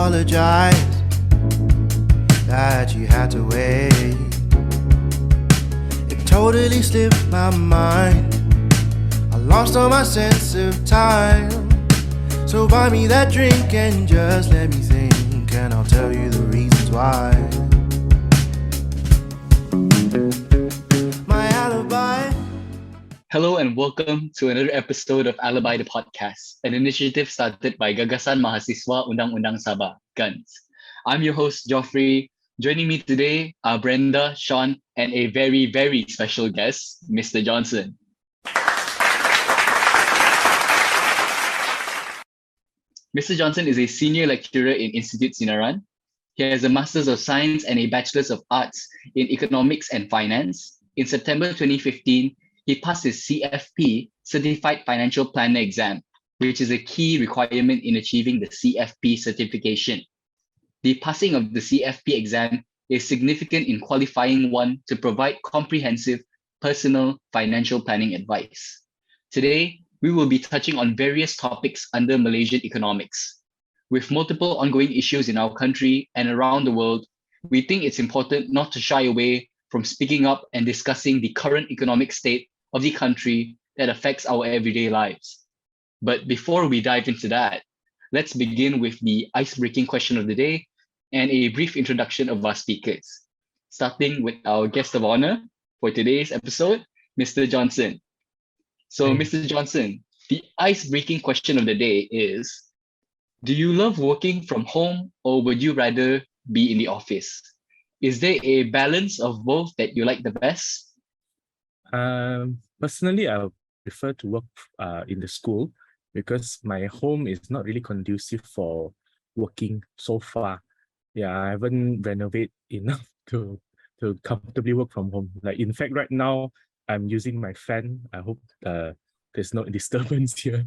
apologize that you had to wait. It totally slipped my mind. I lost all my sense of time. So buy me that drink and just let me think, and I'll tell you the reasons why. My alibi. Hello and welcome to another episode of Alibi the podcast, an initiative started by Gagasan Mahasiswa Undang-Undang Sabah, GUNS. I'm your host, Geoffrey. Joining me today are Brenda, Sean, and a very, very special guest, Mr. Johnson. Mr. Johnson is a senior lecturer in Institute Sinaran. He has a Master's of Science and a Bachelor's of Arts in Economics and Finance. In September 2015, he passed his CFP, Certified Financial Planner exam, which is a key requirement in achieving the CFP certification. The passing of the CFP exam is significant in qualifying one to provide comprehensive personal financial planning advice. Today, we will be touching on various topics under Malaysian economics. With multiple ongoing issues in our country and around the world, we think it's important not to shy away from speaking up and discussing the current economic state of the country that affects our everyday lives. But before we dive into that, let's begin with the ice-breaking question of the day and a brief introduction of our speakers, starting with our guest of honor for today's episode, Mr. Johnson. So, Mr. Johnson, the ice-breaking question of the day is, do you love working from home or would you rather be in the office? Is there a balance of both that you like the best? Personally, I prefer to work in the school because my home is not really conducive for working so far. Yeah, I haven't renovated enough to comfortably work from home. Like, in fact, right now, I'm using my fan. I hope there's no disturbance here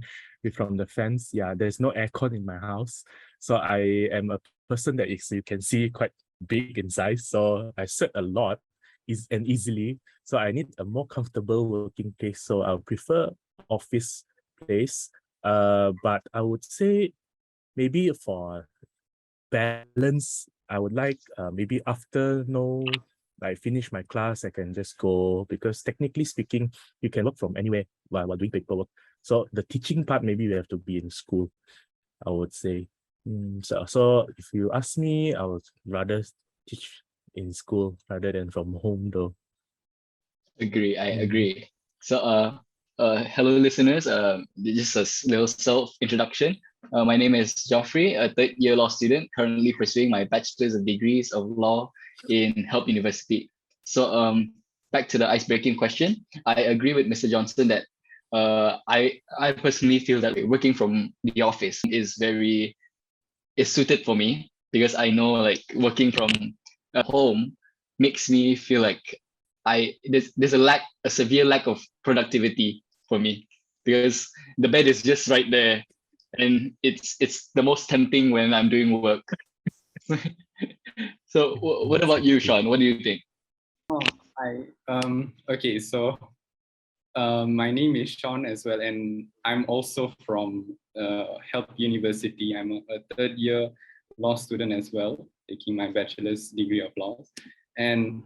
from the fans. Yeah, there's no aircon in my house. So I am a person that is, you can see, quite big in size. So I sweat a lot and easily. So I need a more comfortable working place. So I'll prefer office place. But I would say maybe for balance, I would like maybe after I finish my class, I can just go, because technically speaking, you can work from anywhere while doing paperwork. So the teaching part, maybe we have to be in school, I would say. So if you ask me, I would rather teach in school rather than from home though. I agree. So, hello listeners. Just a little self-introduction. My name is Geoffrey, a third-year law student, currently pursuing my Bachelor's of Degrees of Law in Help University. So, back to the ice-breaking question. I agree with Mr. Johnson that I personally feel that working from the office is suited for me, because I know like working from home makes me feel like there's a severe lack of productivity for me, because the bed is just right there and it's the most tempting when I'm doing work. So what about you, Sean? What do you think? Okay, so my name is Sean as well, and I'm also from Help University. I'm a third year law student as well, taking my bachelor's degree of law. And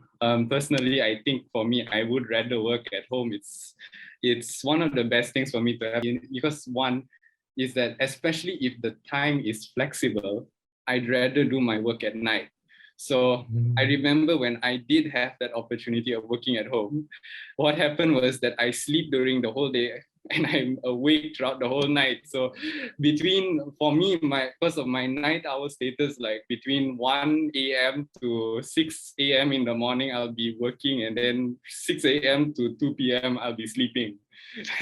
personally, I think for me, I would rather work at home. It's one of the best things for me to have, because one is that, especially if the time is flexible, I'd rather do my work at night. So I remember when I did have that opportunity of working at home, what happened was that I sleep during the whole day and I'm awake throughout the whole night. So for me, because of my night hour status, like between 1 a.m. to 6 a.m. in the morning, I'll be working, and then 6 a.m. to 2 p.m. I'll be sleeping.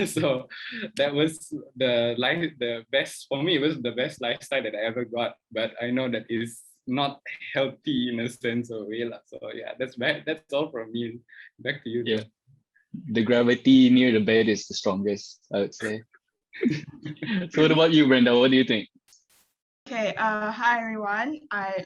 So that was the best, for me, it was the best lifestyle that I ever got. But I know that is not healthy in a sense of way. So yeah, that's all from me. Back to you. Yeah. The gravity near the bed is the strongest, I would say. So what about you, Brenda? What do you think? Okay, hi everyone.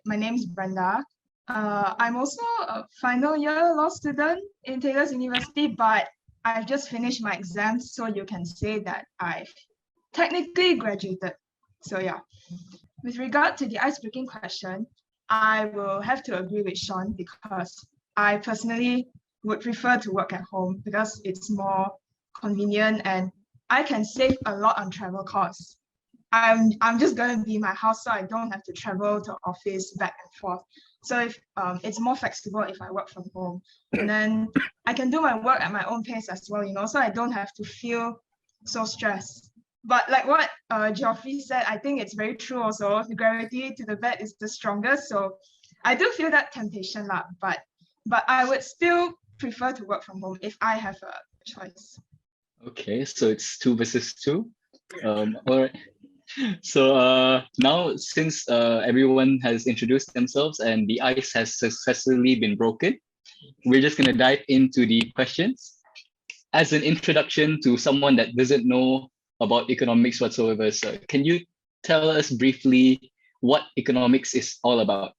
My name is Brenda. I'm also a final year law student in Taylor's University, but I've just finished my exams, so you can say that I've technically graduated. So yeah. With regard to the ice-breaking question, I will have to agree with Sean because I personally would prefer to work at home because it's more convenient and I can save a lot on travel costs. I'm just going to be in my house, so I don't have to travel to office back and forth. So if it's more flexible if I work from home, and then I can do my work at my own pace as well, so I don't have to feel so stressed. But like what Geoffrey said, I think it's very true also. The gravity to the bed is the strongest. So I do feel that temptation, but I would still prefer to work from home if I have a choice. Okay, so it's 2 versus 2. All right. So now, since everyone has introduced themselves and the ice has successfully been broken, we're just going to dive into the questions. As an introduction to someone that doesn't know about economics whatsoever, so can you tell us briefly what economics is all about?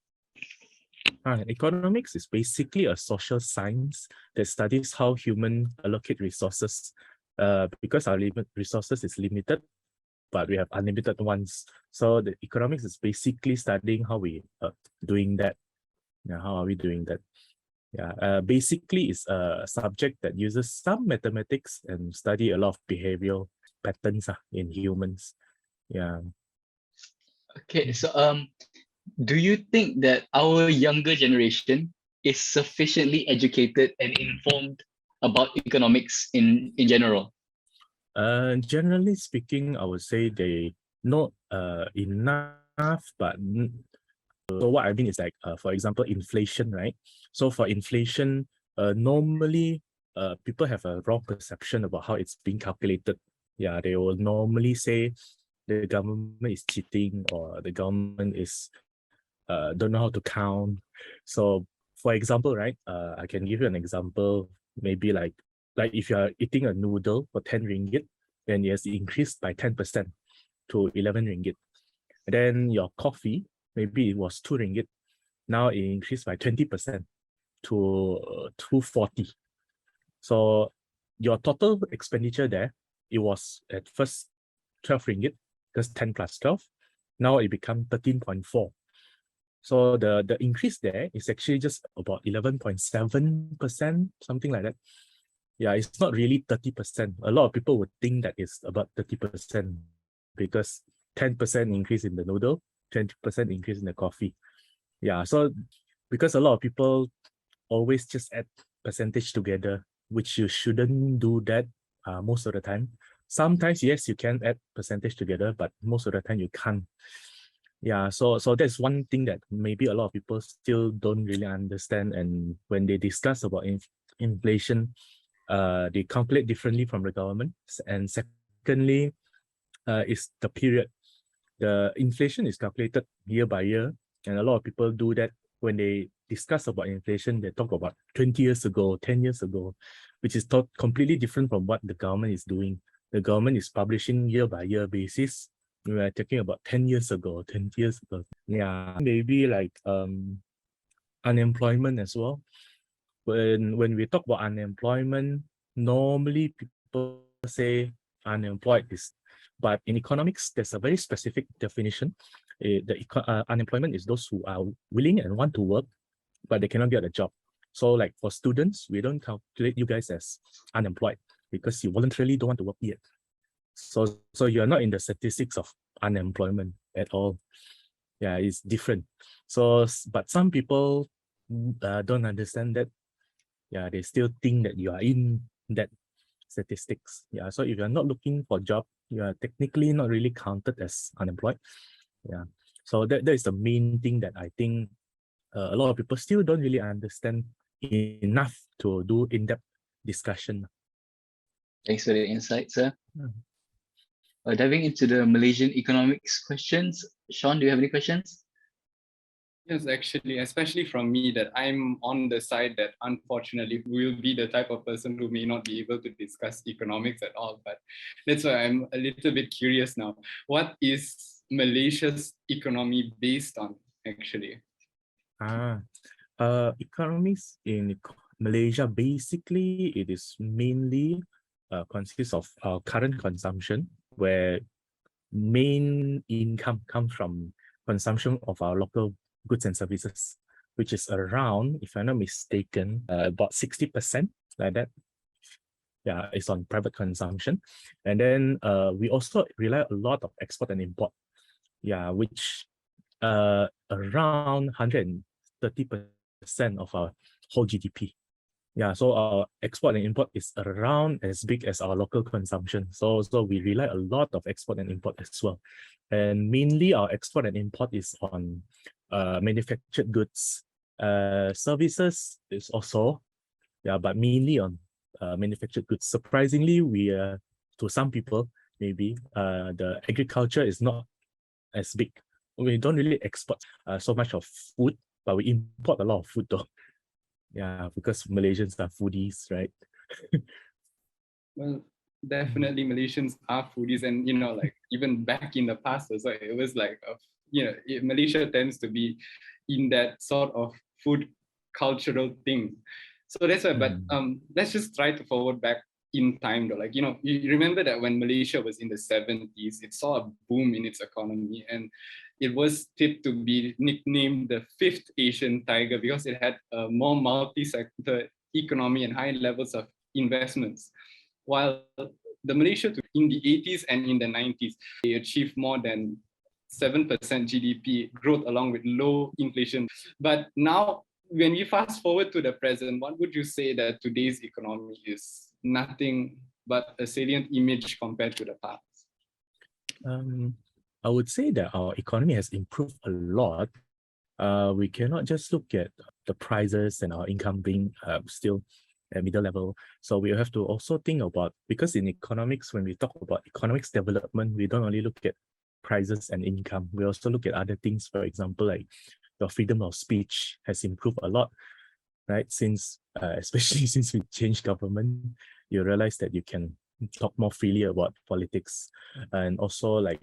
Economics is basically a social science that studies how humans allocate resources. Because our resources is limited, but we have unlimited ones. So the economics is basically studying how we doing that. Yeah, how are we doing that? Yeah, basically it's a subject that uses some mathematics and study a lot of behavioral patterns in humans. Yeah. Okay, so do you think that our younger generation is sufficiently educated and informed about economics in general? Generally speaking, I would say they know enough, but so what I mean is like, for example, inflation, right? So for inflation, normally people have a wrong perception about how it's being calculated. Yeah, they will normally say the government is cheating or the government is don't know how to count. So for example, right, I can give you an example, maybe like if you are eating a noodle for 10 ringgit, then it has increased by 10% to 11 ringgit. Then your coffee, maybe it was 2 ringgit. Now it increased by 20% to 240. So your total expenditure there, it was at first 12 ringgit, because 10 plus 12. Now it become 13.4. So the increase there is actually just about 11.7%, something like that. Yeah, it's not really 30%. A lot of people would think that it's about 30% because 10% increase in the noodle, 20% increase in the coffee. Yeah, so because a lot of people always just add percentage together, which you shouldn't do that most of the time. Sometimes, yes, you can add percentage together, but most of the time you can't. Yeah, so that's one thing that maybe a lot of people still don't really understand. And when they discuss about inflation, they calculate differently from the government. And secondly, is the period. The inflation is calculated year by year, and a lot of people do that. When they discuss about inflation, they talk about 20 years ago, 10 years ago, which is completely different from what the government is doing. The government is publishing year by year basis. We are talking about 10 years ago, 20 years ago. Yeah, maybe like unemployment as well. When we talk about unemployment, normally people say unemployed is, but in economics, there's a very specific definition. Unemployment is those who are willing and want to work, but they cannot get a job. So like for students, we don't calculate you guys as unemployed because you voluntarily don't want to work yet. So you're not in the statistics of unemployment at all. Yeah, it's different. So, but some people don't understand that. Yeah, they still think that you are in that statistics. Yeah, so if you're not looking for a job, you are technically not really counted as unemployed. Yeah, so that is the main thing that I think a lot of people still don't really understand enough to do in-depth discussion. Thanks for the insight, sir. Diving into the Malaysian economics questions, Sean, do you have any questions? Yes, actually, especially from me, that I'm on the side that unfortunately will be the type of person who may not be able to discuss economics at all. But that's why I'm a little bit curious now. What is Malaysia's economy based on, actually? Economics in Malaysia, basically, it is mainly consists of current consumption, where main income comes from consumption of our local goods and services, which is around, if I'm not mistaken, about 60%, like that. Yeah, it's on private consumption. And then we also rely a lot of export and import. Yeah, which around 130% of our whole GDP. Yeah, so our export and import is around as big as our local consumption. So we rely a lot of export and import as well. And mainly our export and import is on manufactured goods. Services is also, yeah, but mainly on manufactured goods. Surprisingly, we to some people, maybe the agriculture is not as big. We don't really export so much of food, but we import a lot of food though. Yeah, because Malaysians are foodies, right? Well, definitely Malaysians are foodies, and like even back in the past, so it was like Malaysia tends to be in that sort of food cultural thing. So that's why. But let's just try to forward back in time though. Like you remember that when Malaysia was in the 70s, it saw a boom in its economy, and it was tipped to be nicknamed the fifth Asian tiger because it had a more multi-sector economy and high levels of investments. While the Malaysia in the 80s and in the 90s, they achieved more than 7% GDP growth along with low inflation. But now, when we fast forward to the present, what would you say that today's economy is nothing but a salient image compared to the past? I would say that our economy has improved a lot. We cannot just look at the prices and our income being still at middle level. So we have to also think about, because in economics, when we talk about economics development, we don't only look at prices and income. We also look at other things. For example, like your freedom of speech has improved a lot, right? Since, especially since we changed government, you realize that you can talk more freely about politics. And also like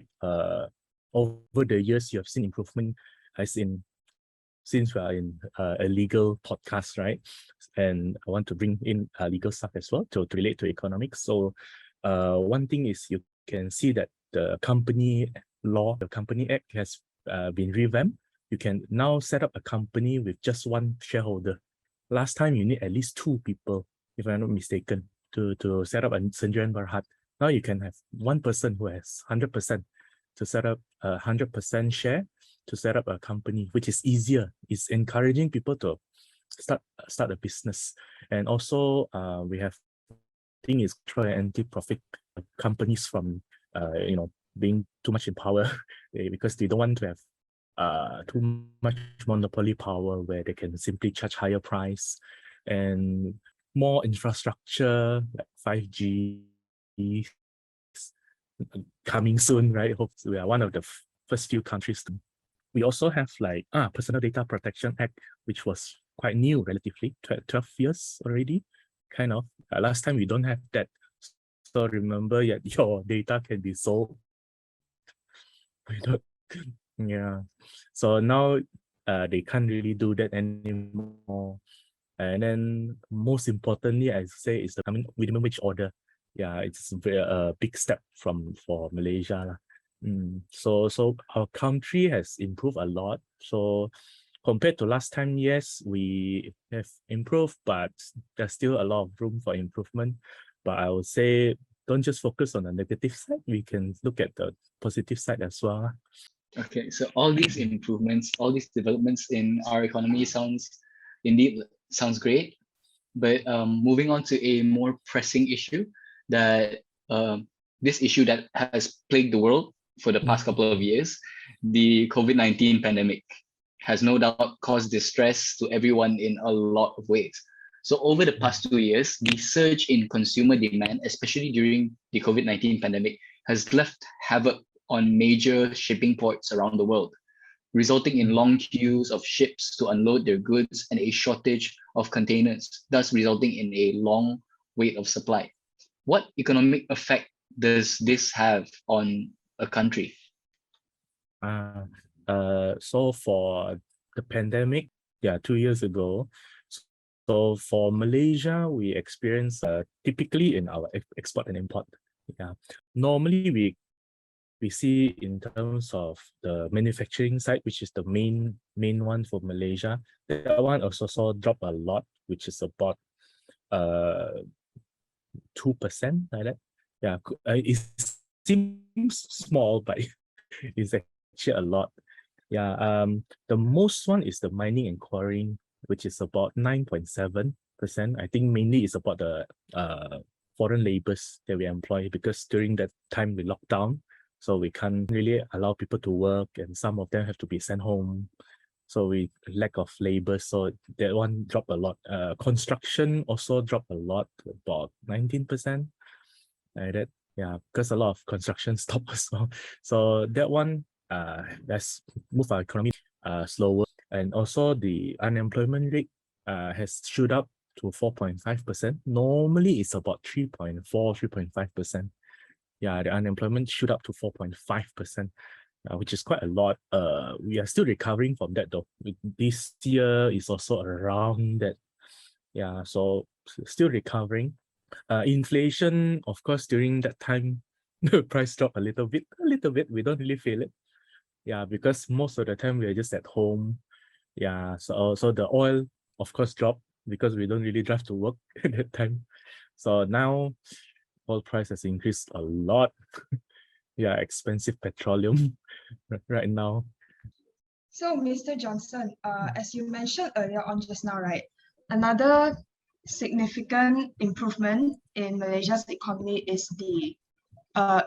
over the years, you have seen improvement as in, since we are in a legal podcast, right? And I want to bring in legal stuff as well to relate to economics. So one thing is you can see that the company law, the Company Act has been revamped. You can now set up a company with just one shareholder. Last time you need at least two people, if I'm not mistaken, to set up a Senjuan Berhad. Now you can have one person who has 100% to set up a 100% share to set up a company, which is easier. It's encouraging people to start a business. And also we have, I think it's try anti-profit companies from being too much in power because they don't want to have too much monopoly power where they can simply charge higher price, and more infrastructure like 5G coming soon, right? Hope we are one of the first few countries to. We also have like Personal Data Protection Act, which was quite new relatively, 12 years already, kind of. Last time we don't have that. So remember that your data can be sold. Yeah. So now they can't really do that anymore. And then most importantly, I say, is the coming minimum wage order. Yeah, it's a big step for Malaysia. So our country has improved a lot. So compared to last time, yes, we have improved, but there's still a lot of room for improvement. But I would say don't just focus on the negative side. We can look at the positive side as well. Okay, so all these improvements, all these developments in our economy sounds great. But moving on to a more pressing issue, that this issue that has plagued the world for the past couple of years, the COVID-19 pandemic, has no doubt caused distress to everyone in a lot of ways. So over the past 2 years, the surge in consumer demand, especially during the COVID-19 pandemic, has left havoc on major shipping ports around the world, resulting in long queues of ships to unload their goods and a shortage of containers, thus resulting in a long wait of supply. What economic effect does this have on a country? So for the pandemic, 2 years ago, so for Malaysia, we experience typically in our export and import. Normally we we see in terms of the manufacturing side, which is the main one for Malaysia, that one also saw drop a lot, which is about 2% like that. Yeah, it seems small, but it's actually a lot. Yeah, the most one is the mining and quarrying, which is about 9.7%. I think mainly it's about the foreign laborers that we employ, because during that time we locked down, so we can't really allow people to work, and some of them have to be sent home. So we lack of labor, so that one dropped a lot. Construction also dropped a lot, about 19%. Like that, yeah, because a lot of construction stopped as well. So that one, let's move our economy slower. And also the unemployment rate has shoot up to 4.5%. Normally it's about 3.4, 3.5%. Yeah, the unemployment shoot up to 4.5%. Which is quite a lot. We are still recovering from that though. This year is also around that. Yeah, so still recovering. Inflation, of course, during that time, the price dropped a little bit. We don't really feel it. Yeah, because most of the time we are just at home. Yeah, so the oil, of course, dropped because we don't really drive to work at that time. So now, oil price has increased a lot. Yeah, expensive petroleum right now. So, Mr. Johnson, as you mentioned earlier on just now, right, another significant improvement in Malaysia's economy is the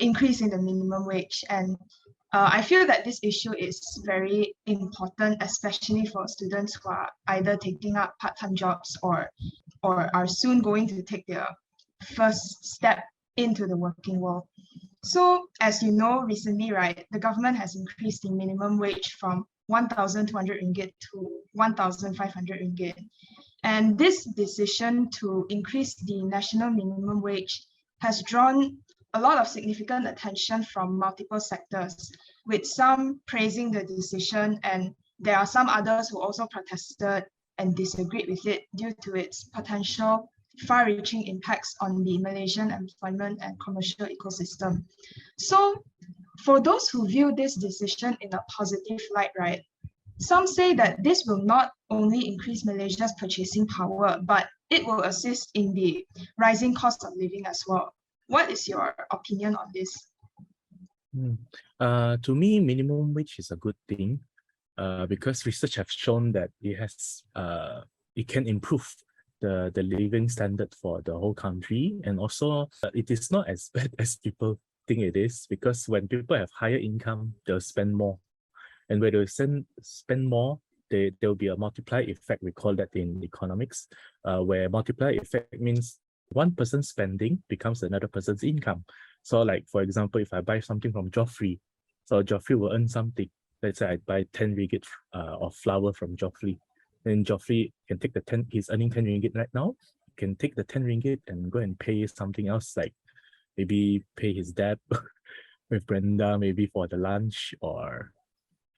increase in the minimum wage. And I feel that this issue is very important, especially for students who are either taking up part-time jobs or are soon going to take their first step into the working world. So, as you know, recently, right, the government has increased the minimum wage from 1,200 ringgit to 1,500 ringgit. And this decision to increase the national minimum wage has drawn a lot of significant attention from multiple sectors, with some praising the decision, and there are some others who also protested and disagreed with it due to its potential far-reaching impacts on the Malaysian employment and commercial ecosystem. So, for those who view this decision in a positive light, right, some say that this will not only increase Malaysia's purchasing power, but it will assist in the rising cost of living as well. What is your opinion on this? To me, minimum wage is a good thing because research have shown that it can improve the living standard for the whole country, and also it is not as bad as people think it is, because when people have higher income, they'll spend more, and when they spend more, there will be a multiplier effect. We call that in economics, where multiplier effect means one person's spending becomes another person's income. So like, for example, if I buy something from Joffrey, so Joffrey will earn something. Let's say I buy 10 ringgit of flour from Joffrey. Then Joffrey can take he's earning 10 ringgit right now, can take the 10 ringgit and go and pay something else, like maybe pay his debt with Brenda, maybe for the lunch or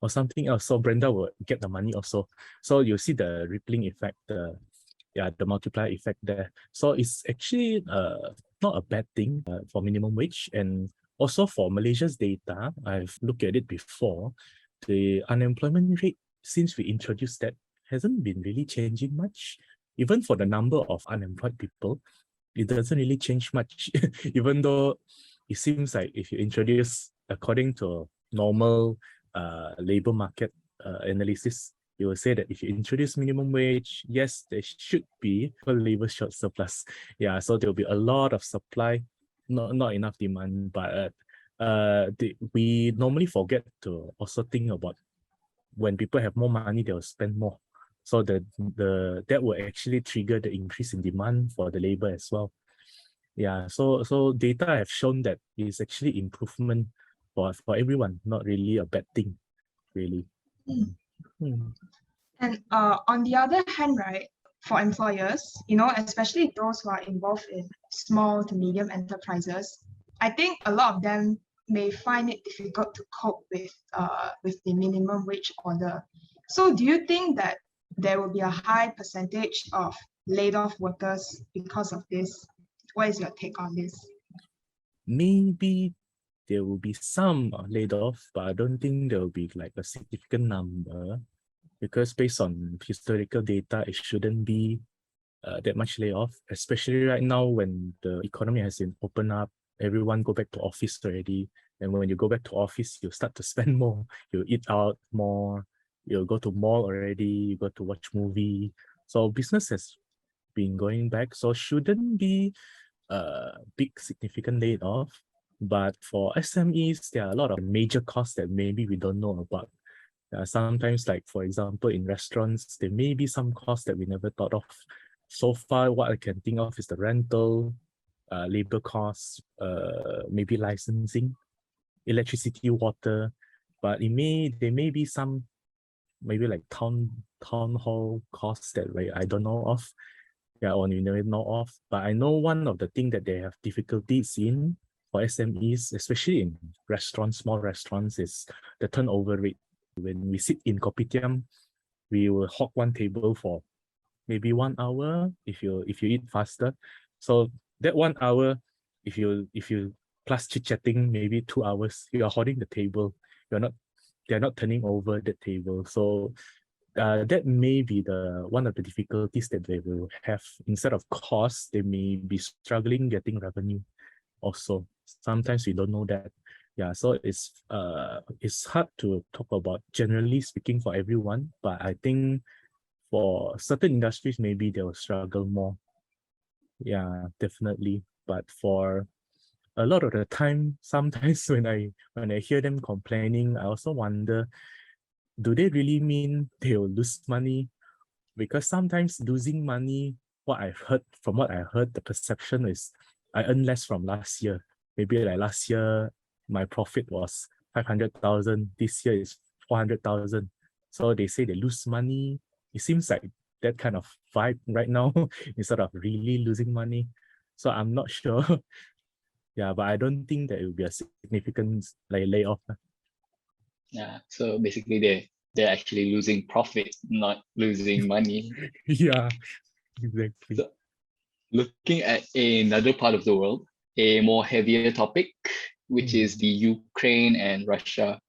something else. So Brenda will get the money also. So you see the rippling effect, the multiplier effect there. So it's actually not a bad thing for minimum wage. And also for Malaysia's data, I've looked at it before, the unemployment rate, since we introduced that, hasn't been really changing much. Even for the number of unemployed people, it doesn't really change much. Even though it seems like if you introduce, according to normal labor market analysis, you will say that if you introduce minimum wage, yes, there should be a labor short surplus. Yeah, so there will be a lot of supply, not enough demand. But we normally forget to also think about when people have more money, they will spend more. So that will actually trigger the increase in demand for the labor as well. Yeah, so data have shown that it's actually improvement for everyone, not really a bad thing, really. And on the other hand, right, for employers, especially those who are involved in small to medium enterprises, I think a lot of them may find it difficult to cope with the minimum wage order. So do you think that there will be a high percentage of laid off workers because of this? What is your take on this? Maybe there will be some laid off, but I don't think there will be like a significant number, because based on historical data, it shouldn't be that much layoff, especially right now when the economy has been opened up, everyone go back to office already. And when you go back to office, you start to spend more, you eat out more, you go to mall already, you go to watch movie. So business has been going back, so shouldn't be a big significant layoff. But for SMEs, there are a lot of major costs that maybe we don't know about. Sometimes, like for example, in restaurants, there may be some costs that we never thought of. So far, what I can think of is the rental, labor costs, maybe licensing, electricity, water. But there may be some maybe like town hall costs that I don't know of. Yeah, or you never know of. But I know one of the things that they have difficulties in for SMEs, especially in restaurants, small restaurants, is the turnover rate. When we sit in kopitiam, we will hog one table for maybe 1 hour if you eat faster. So that 1 hour, if you plus chit-chatting, maybe 2 hours, you are holding the table. They're not turning over the table. So that may be one of the difficulties that they will have. Instead of cost, they may be struggling getting revenue also. Sometimes we don't know that. Yeah, so it's hard to talk about generally speaking for everyone, but I think for certain industries, maybe they will struggle more. Yeah, definitely. But for a lot of the time, sometimes when I hear them complaining, I also wonder, do they really mean they will lose money? Because sometimes losing money, from what I heard, the perception is I earn less from last year. Maybe like last year, my profit was 500,000. This year is 400,000. So they say they lose money. It seems like that kind of vibe right now instead of really losing money. So I'm not sure. Yeah, but I don't think that it will be a significant layoff. Yeah, so basically they're actually losing profit, not losing money. Yeah, exactly. So looking at another part of the world, a more heavier topic, which is the Ukraine and Russia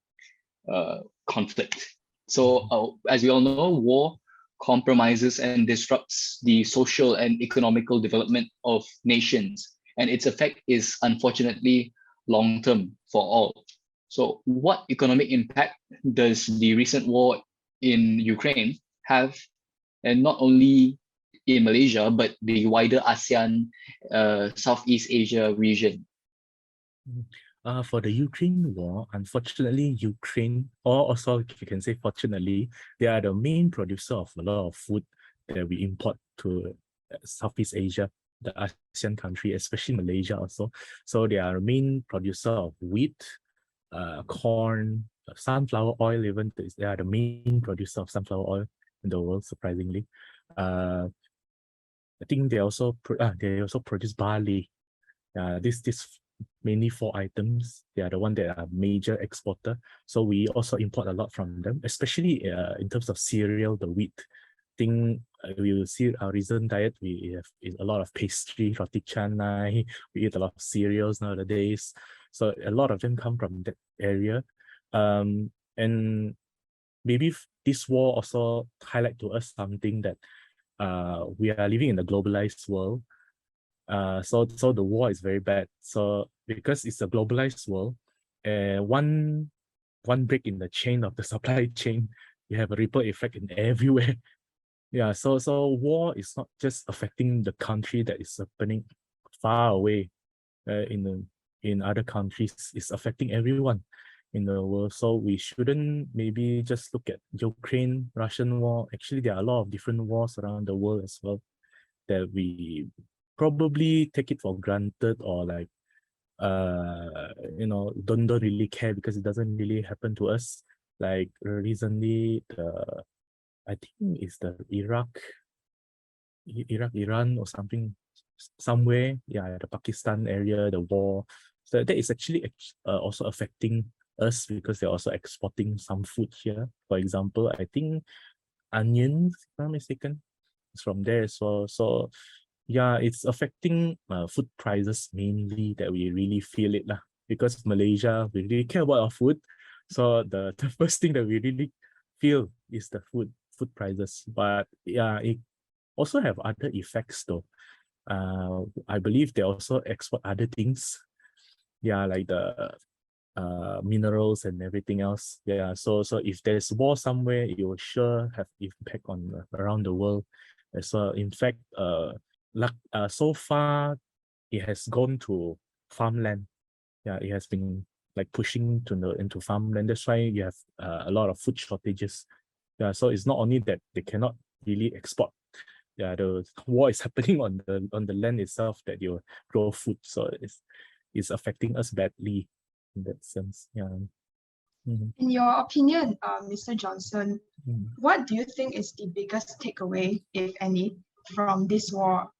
conflict. So as we all know, war compromises and disrupts the social and economical development of nations, and its effect is unfortunately long-term for all. So what economic impact does the recent war in Ukraine have, and not only in Malaysia, but the wider ASEAN, Southeast Asia region? For the Ukraine war, unfortunately, Ukraine, or also if you can say fortunately, they are the main producer of a lot of food that we import to Southeast Asia, the ASEAN country, especially Malaysia also. So they are the main producer of wheat, corn, sunflower oil. Even they are the main producer of sunflower oil in the world, surprisingly. I think they also produce barley. This mainly 4 items. They are the one that are major exporter. So we also import a lot from them, especially in terms of cereal, the wheat. We will see our recent diet. We have a lot of pastry, roti canai. We eat a lot of cereals nowadays. So a lot of them come from that area. And maybe this war also highlight to us something that we are living in a globalized world. So the war is very bad. So because it's a globalized world, one break in the chain of the supply chain, you have a ripple effect in everywhere. Yeah, so war is not just affecting the country that is happening far away in other countries. It's affecting everyone in the world. So we shouldn't maybe just look at Ukraine, Russian war. Actually, there are a lot of different wars around the world as well that we probably take it for granted, or like don't really care because it doesn't really happen to us. Like recently, I think it's the Iran or something, somewhere, the Pakistan area, the war. So that is actually also affecting us because they're also exporting some food here. For example, I think onions, if I'm not mistaken, it's from there as well. So yeah, it's affecting food prices mainly that we really feel it lah. because Malaysia, we really care about our food. So the first thing that we really feel is the food prices. But yeah, it also have other effects though. I believe they also export other things. Yeah, like the minerals and everything else. Yeah, so if there's war somewhere, it will sure have impact on around the world. So in fact, so far it has gone to farmland. Yeah, it has been like pushing into farmland. That's why you have a lot of food shortages. Yeah, so it's not only that they cannot really export. Yeah, the war is happening on the land itself that you grow food. So it's affecting us badly in that sense. Yeah. Mhm. In your opinion, Mr. Johnson, Mhm. what do you think is the biggest takeaway, if any, from this war?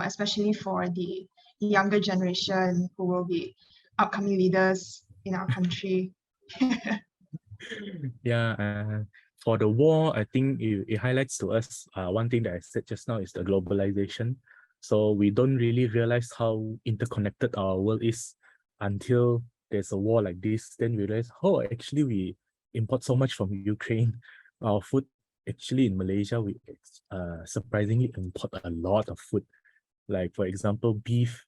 Especially for the younger generation who will be upcoming leaders in our country. Yeah, for the war, I think it highlights to us one thing that I said just now is the globalization. So we don't really realize how interconnected our world is until there's a war like this. Then we realize, oh, actually we import so much from Ukraine. Our food, actually in Malaysia, we surprisingly import a lot of food. Like for example, beef.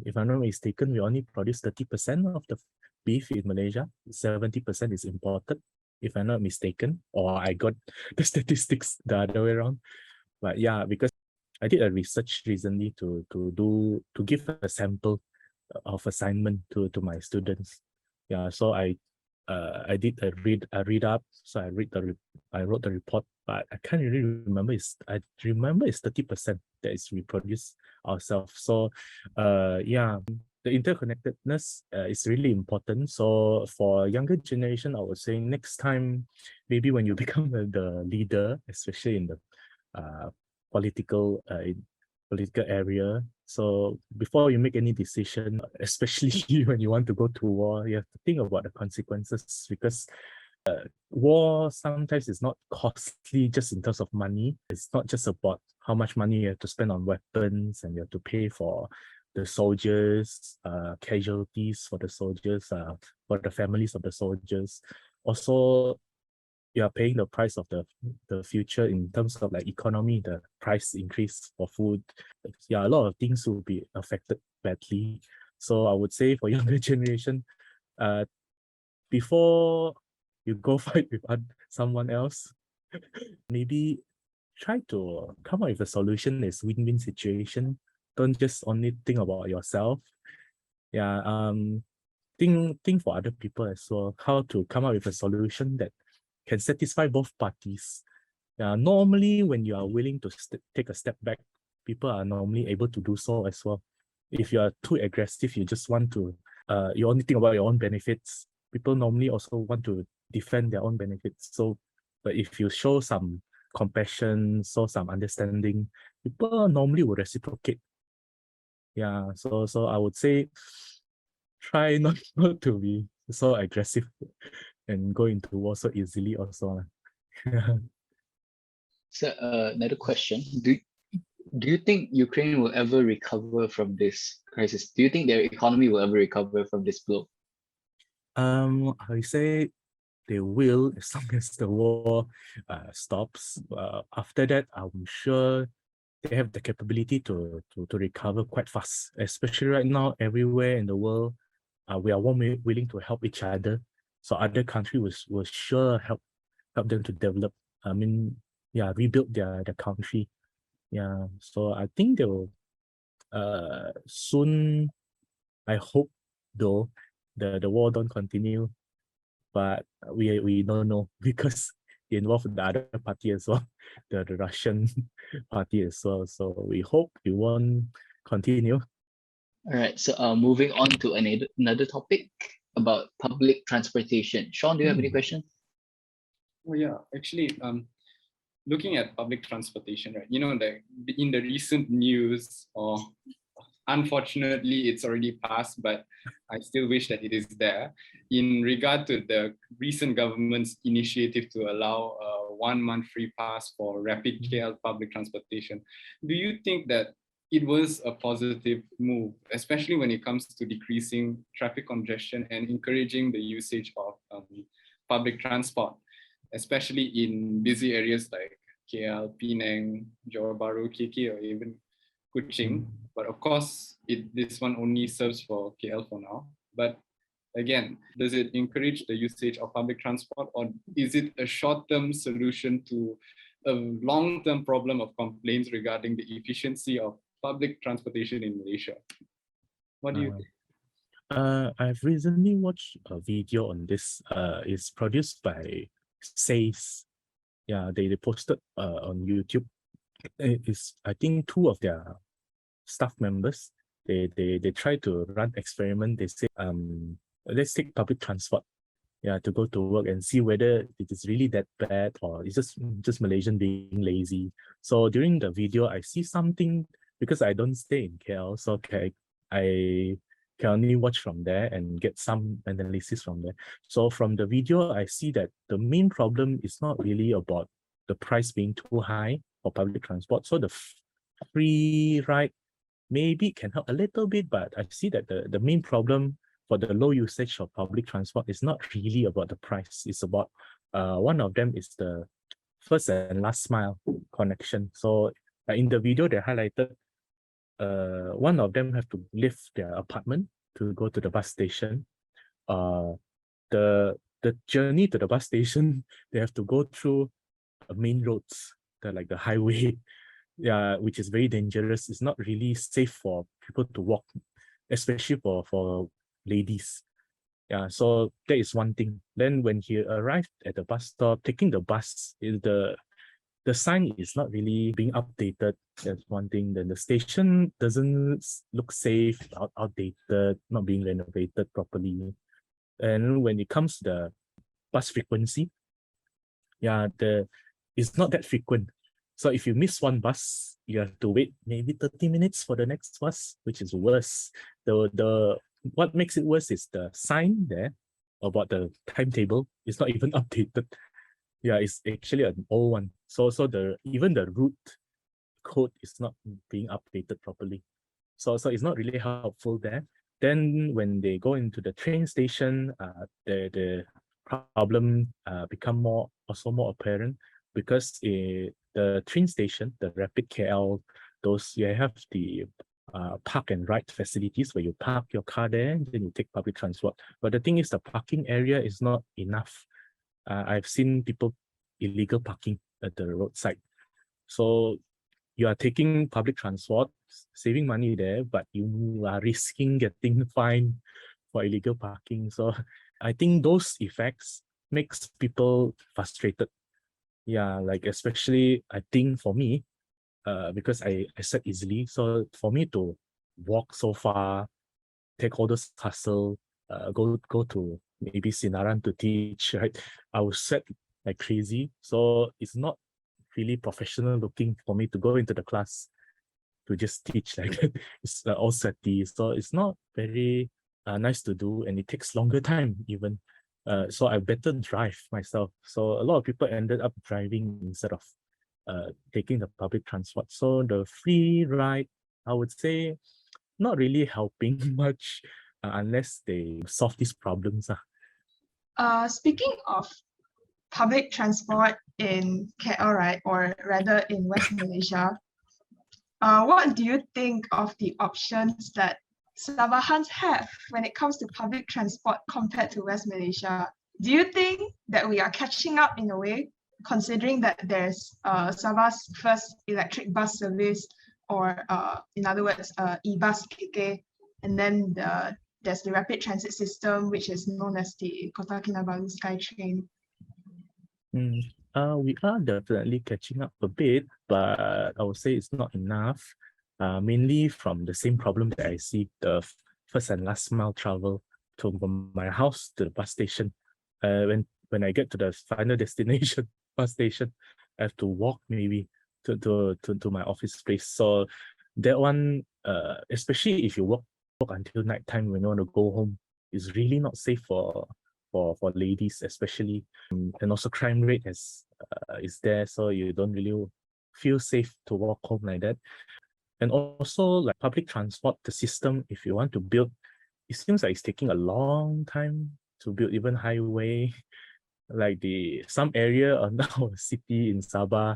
If I'm not mistaken, we only produce 30% of the beef in Malaysia. 70% is imported, if I'm not mistaken, or I got the statistics the other way around. But yeah, because I did a research recently to give a sample of assignment to my students. Yeah, so I did a read up. So I wrote the report, but I can't really remember. I remember it's 30% that is reproduced ourselves. So yeah, the interconnectedness is really important. So for younger generation, I would say next time, maybe when you become the leader, especially in the political area. So before you make any decision, especially when you want to go to war, you have to think about the consequences, because war sometimes is not costly just in terms of money. It's not just about how much money you have to spend on weapons, and you have to pay for the soldiers, casualties for the soldiers, for the families of the soldiers. Also, you are paying the price of the future in terms of like economy, the price increase for food. Yeah, a lot of things will be affected badly. So I would say for younger generation, before you go fight with someone else, maybe try to come up with a solution that's win-win situation. Don't just only think about yourself. Yeah, think for other people as well, how to come up with a solution that can satisfy both parties. Normally, when you are willing to take a step back, people are normally able to do so as well. If you are too aggressive, you just want to, you only think about your own benefits. People normally also want to defend their own benefits. So, but if you show some compassion, show some understanding, people normally will reciprocate. Yeah, so I would say, try not to be so aggressive and go into war so easily also. So another question: Do you think Ukraine will ever recover from this crisis? Do you think their economy will ever recover from this blow? I say they will, as long as the war stops. After that, I'm sure they have the capability to recover quite fast. Especially right now, everywhere in the world, we are more willing to help each other. So other countries will sure help them to develop. I mean, yeah, rebuild their country. Yeah, so I think they will soon. I hope though the war don't continue, but we don't know because it involved the other party as well, the Russian party as well. So we hope it won't continue. All right. So moving on to another topic about public transportation. Sean, do you have any questions? Oh yeah, actually, looking at public transportation, right? In the recent news, or unfortunately, it's already passed, but I still wish that it is there. In regard to the recent government's initiative to allow a 1 month free pass for rapid KL public transportation, do you think that it was a positive move, especially when it comes to decreasing traffic congestion and encouraging the usage of public transport, especially in busy areas like KL, Penang, Johor Bahru, KK, or even Kuching. But of course, this one only serves for KL for now. But again, does it encourage the usage of public transport, or is it a short-term solution to a long-term problem of complaints regarding the efficiency of public transportation in Malaysia? What do you think? I've recently watched a video on this. It's produced by Says. Yeah, they posted on YouTube. It's, I think, two of their staff members. They try to run experiment. They say, let's take public transport, yeah, to go to work and see whether it is really that bad or it's just Malaysian being lazy. So during the video, I see something, because I don't stay in KL, so I can only watch from there and get some analysis from there. So from the video, I see that the main problem is not really about the price being too high for public transport. So the free ride maybe can help a little bit, but I see that the main problem for the low usage of public transport is not really about the price. It's about one of them is the first and last mile connection. So in the video, they highlighted one of them have to leave their apartment to go to the bus station. The journey to the bus station, they have to go through main roads, like the highway, yeah, which is very dangerous. It's not really safe for people to walk, especially for ladies. Yeah, so that is one thing. Then when he arrived at the bus stop, taking the bus, the sign is not really being updated. That's one thing. Then the station doesn't look safe, outdated, not being renovated properly. And when it comes to the bus frequency, yeah, it's not that frequent. So if you miss one bus, you have to wait maybe 30 minutes for the next bus, which is worse. What makes it worse is the sign there about the timetable is not even updated. Yeah, it's actually an old one. So even the route code is not being updated properly. So it's not really helpful there. Then when they go into the train station, the problem become also more apparent, because the train station, the Rapid KL, you have the park and ride facilities where you park your car there and then you take public transport. But the thing is, the parking area is not enough. I've seen people illegal parking at the roadside. So you are taking public transport, saving money there, but you are risking getting fined for illegal parking. So I think those effects makes people frustrated. Yeah, like especially I think for me, because I sweat easily. So for me to walk so far, take all this hassle, go to maybe Sinaran to teach, right? I will sweat like crazy. So it's not really professional looking for me to go into the class to just teach like that. It's all sweaty. So it's not very nice to do, and it takes longer time even. So I better drive myself. So a lot of people ended up driving instead of taking the public transport. So the free ride, I would say, not really helping much unless they solve these problems. Speaking of public transport in KL, right, or rather in West Malaysia, what do you think of the options that Sabahans have when it comes to public transport compared to West Malaysia? Do you think that we are catching up in a way, considering that there's Sabah's first electric bus service, or in other words, e-bus KK, and then there's the rapid transit system, which is known as the Kota Kinabalu SkyTrain. We are definitely catching up a bit, but I would say it's not enough. Mainly from the same problem that I see, the first and last mile travel from my house to the bus station. When I get to the final destination bus station, I have to walk maybe to my office place. So that one, especially if you walk until nighttime when you want to go home, is really not safe for ladies especially. And also crime rate is there, so you don't really feel safe to walk home like that. And also like public transport, the system, if you want to build, it seems like it's taking a long time to build even highway. Like some area on our city in Sabah,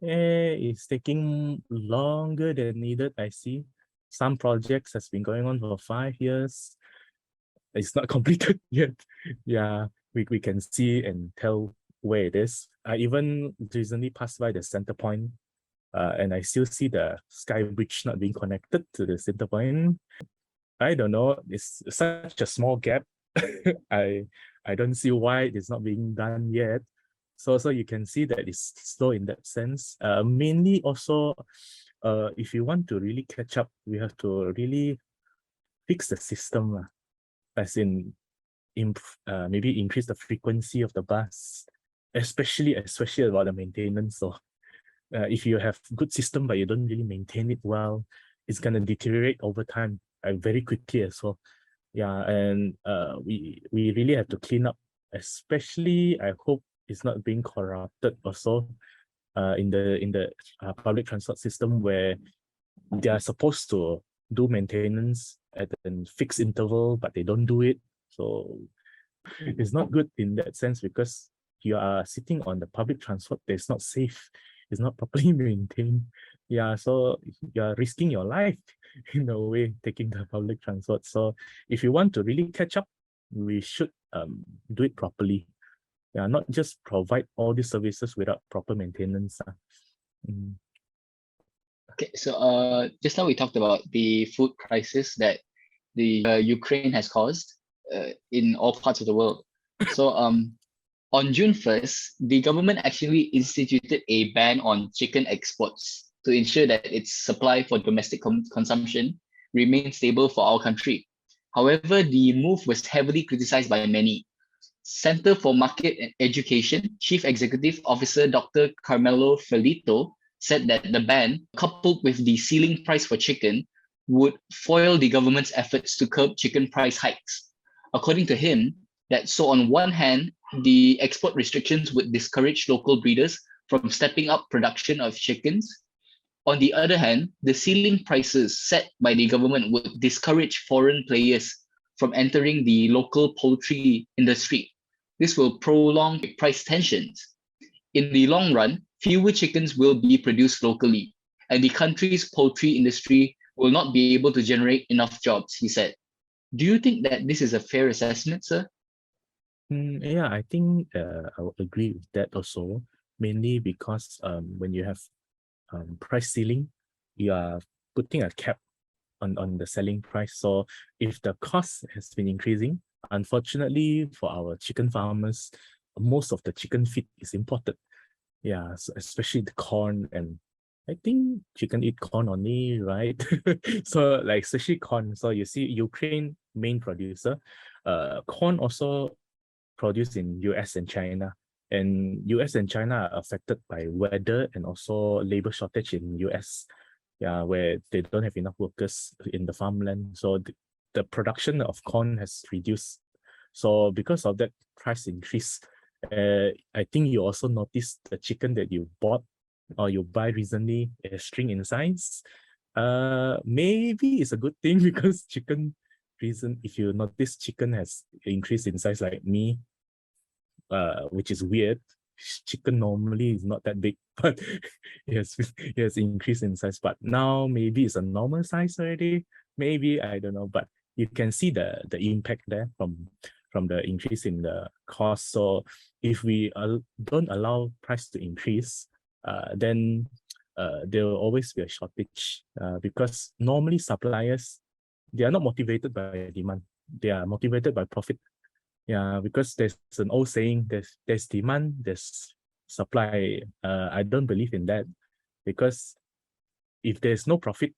it's taking longer than needed. I see some projects has been going on for 5 years. It's not completed yet. Yeah, we can see and tell where it is. I even recently passed by the center point, and I still see the sky bridge not being connected to the center point. I don't know. It's such a small gap. I don't see why it's not being done yet. So you can see that it's slow in that sense. Mainly also, if you want to really catch up, we have to really fix the system, as in maybe increase the frequency of the bus, especially about the maintenance. So if you have good system but you don't really maintain it well, it's gonna deteriorate over time very quickly as well. Yeah, and we really have to clean up, especially I hope it's not being corrupted also in the public transport system, where they are supposed to do maintenance at a fixed interval, but they don't do it. So it's not good in that sense, because you are sitting on the public transport that's not safe, it's not properly maintained. Yeah, so you're risking your life in a way taking the public transport. So if you want to really catch up, we should do it properly. Yeah, not just provide all these services without proper maintenance. Okay, so just now we talked about the food crisis that the Ukraine has caused in all parts of the world. So on June 1st, the government actually instituted a ban on chicken exports to ensure that its supply for domestic consumption remains stable for our country. However, the move was heavily criticized by many. Center for Market and Education Chief Executive Officer Dr. Carmelo Felito said that the ban, coupled with the ceiling price for chicken, would foil the government's efforts to curb chicken price hikes. According to him, so on one hand, the export restrictions would discourage local breeders from stepping up production of chickens. On the other hand, the ceiling prices set by the government would discourage foreign players from entering the local poultry industry. This will prolong price tensions. In the long run, fewer chickens will be produced locally, and the country's poultry industry will not be able to generate enough jobs, he said. Do you think that this is a fair assessment, sir? Yeah, I think I would agree with that also, mainly because when you have price ceiling, you are putting a cap on the selling price. So if the cost has been increasing, unfortunately for our chicken farmers, most of the chicken feed is imported. Yeah, so especially the corn, and I think chicken eat corn only, right? So like especially corn. So you see Ukraine main producer, corn also produced in US and China. And US and China are affected by weather and also labor shortage in US. Yeah, where they don't have enough workers in the farmland. So the production of corn has reduced. So because of that price increase, I think you also noticed the chicken that you bought or you buy recently shrink in size. Maybe it's a good thing because if you notice chicken has increased in size like me, which is weird. Chicken normally is not that big, but it has increased in size. But now maybe it's a normal size already. Maybe, I don't know, but you can see the impact there from the increase in the cost. So if we don't allow price to increase, then there will always be a shortage, because normally suppliers, they are not motivated by demand. They are motivated by profit. Yeah, because there's an old saying, there's demand, there's supply. I don't believe in that, because if there's no profit,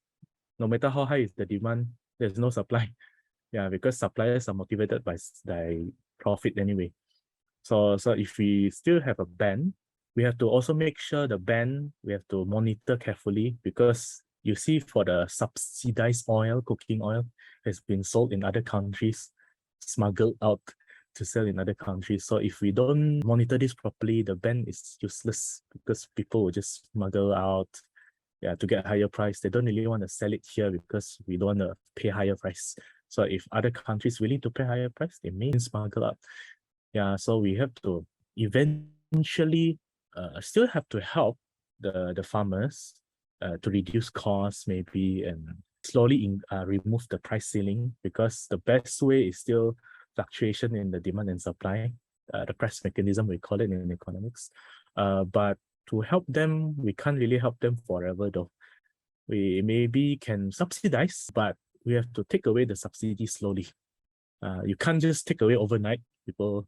no matter how high is the demand, there's no supply. Yeah, because suppliers are motivated by profit anyway. So if we still have a ban, we have to also make sure the ban, we have to monitor carefully, because you see for the subsidized oil, cooking oil, has been sold in other countries, smuggled out to sell in other countries. So if we don't monitor this properly, the ban is useless, because people will just smuggle out to get a higher price. They don't really want to sell it here because we don't want to pay higher price. So if other countries willing to pay higher price, they may smuggle up. So we have to eventually still have to help the farmers to reduce costs maybe, and slowly remove the price ceiling, because the best way is still fluctuation in the demand and supply, the price mechanism we call it in economics. But to help them, we can't really help them forever though. We maybe can subsidize, but we have to take away the subsidy slowly. You can't just take away overnight. People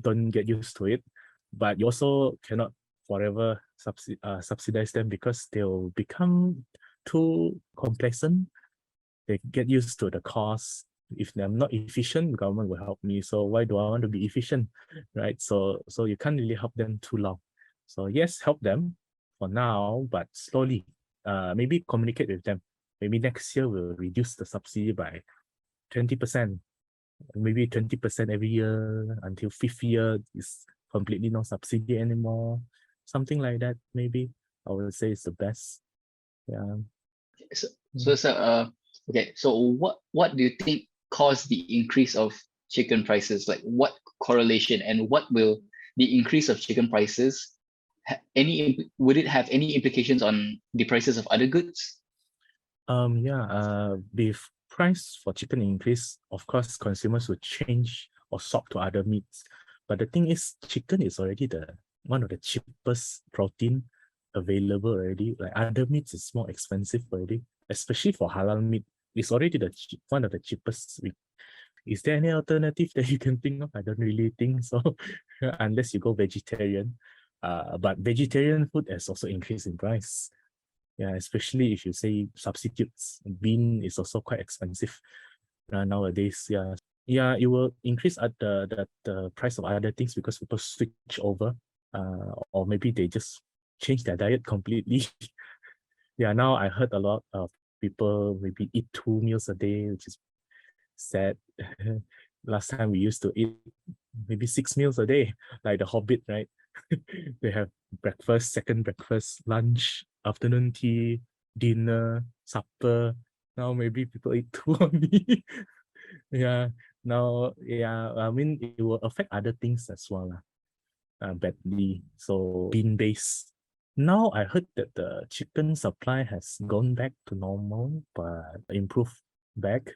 don't get used to it, but you also cannot forever subsidize them, because they'll become too complacent. They get used to the cost. If I'm not efficient, the government will help me. So why do I want to be efficient, right? So you can't really help them too long. So yes, help them for now, but slowly. Maybe communicate with them. Maybe next year we'll reduce the subsidy by 20%, maybe 20% every year until 5th year is completely no subsidy anymore. Something like that, maybe I would say is the best. Okay, so what do you think caused the increase of chicken prices? Like what correlation, and what will the increase of chicken prices would it have any implications on the prices of other goods? If price for chicken increase, of course consumers will change or swap to other meats. But the thing is, chicken is already one of the cheapest protein available already. Like other meats is more expensive already, especially for halal meat. It's already one of the cheapest. Is there any alternative that you can think of? I don't really think so, unless you go vegetarian. But vegetarian food has also increased in price. Especially if you say substitutes. Bean is also quite expensive nowadays. It will increase at the price of other things because people switch over, or maybe they just change their diet completely. Now I heard a lot of people maybe eat 2 meals a day, which is sad. Last time we used to eat maybe 6 meals a day, like the Hobbit, right? They have breakfast, second breakfast, lunch, afternoon tea, dinner, supper. Now maybe people eat 2 only. I mean, it will affect other things as well, badly. So bean-based. Now I heard that the chicken supply has gone back to normal, but improved back.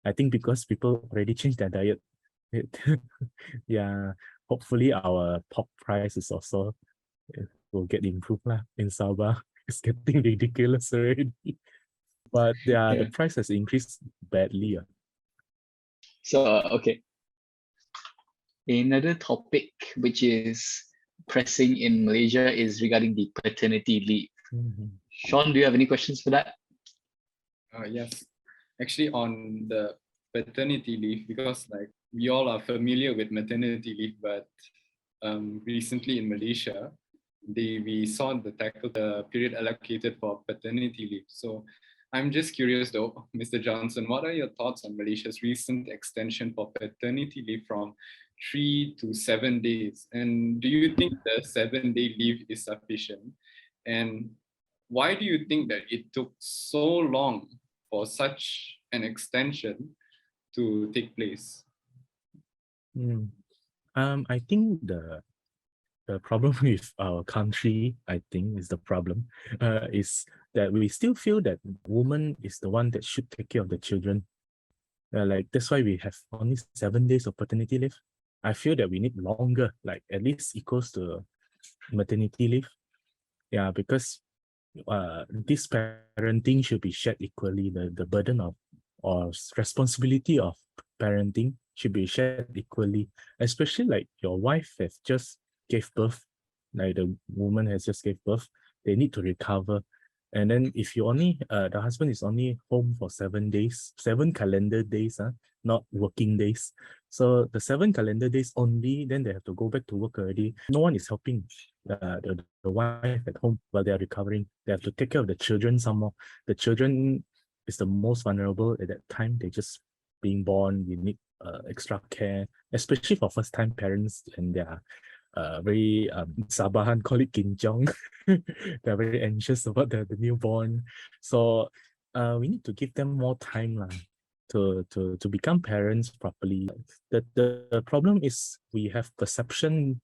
I think because people already changed their diet. Hopefully our pork price is also will get improved in Sabah. It's getting ridiculous already. But the price has increased badly. So okay. Another topic which is pressing in Malaysia is regarding the paternity leave. Sean, do you have any questions for that? Yes, actually on the paternity leave, because like we all are familiar with maternity leave, but recently in Malaysia, we saw the period allocated for paternity leave. So I'm just curious though, Mr. Johnson, what are your thoughts on Malaysia's recent extension for paternity leave from 3 to 7 days? And do you think the 7-day leave is sufficient? And why do you think that it took so long for such an extension to take place? I think the problem with our country, I think, is the problem, is that we still feel that woman is the one that should take care of the children. Like that's why we have only 7 days of paternity leave. I feel that we need longer, like at least equals to maternity leave. Because this parenting should be shared equally. The burden of or responsibility of parenting should be shared equally, especially like your wife has just gave birth, like the woman has just gave birth, they need to recover. And then if you only the husband is only home for 7 days, 7 calendar days, not working days. So the 7 calendar days only, then they have to go back to work already. No one is helping the wife at home while they are recovering. They have to take care of the children some more. The children is the most vulnerable at that time. They just being born, you need extra care, especially for first-time parents, and very Sabahan call it kinjong. They're very anxious about the newborn. So we need to give them more time lah, to become parents properly. The problem is we have perception,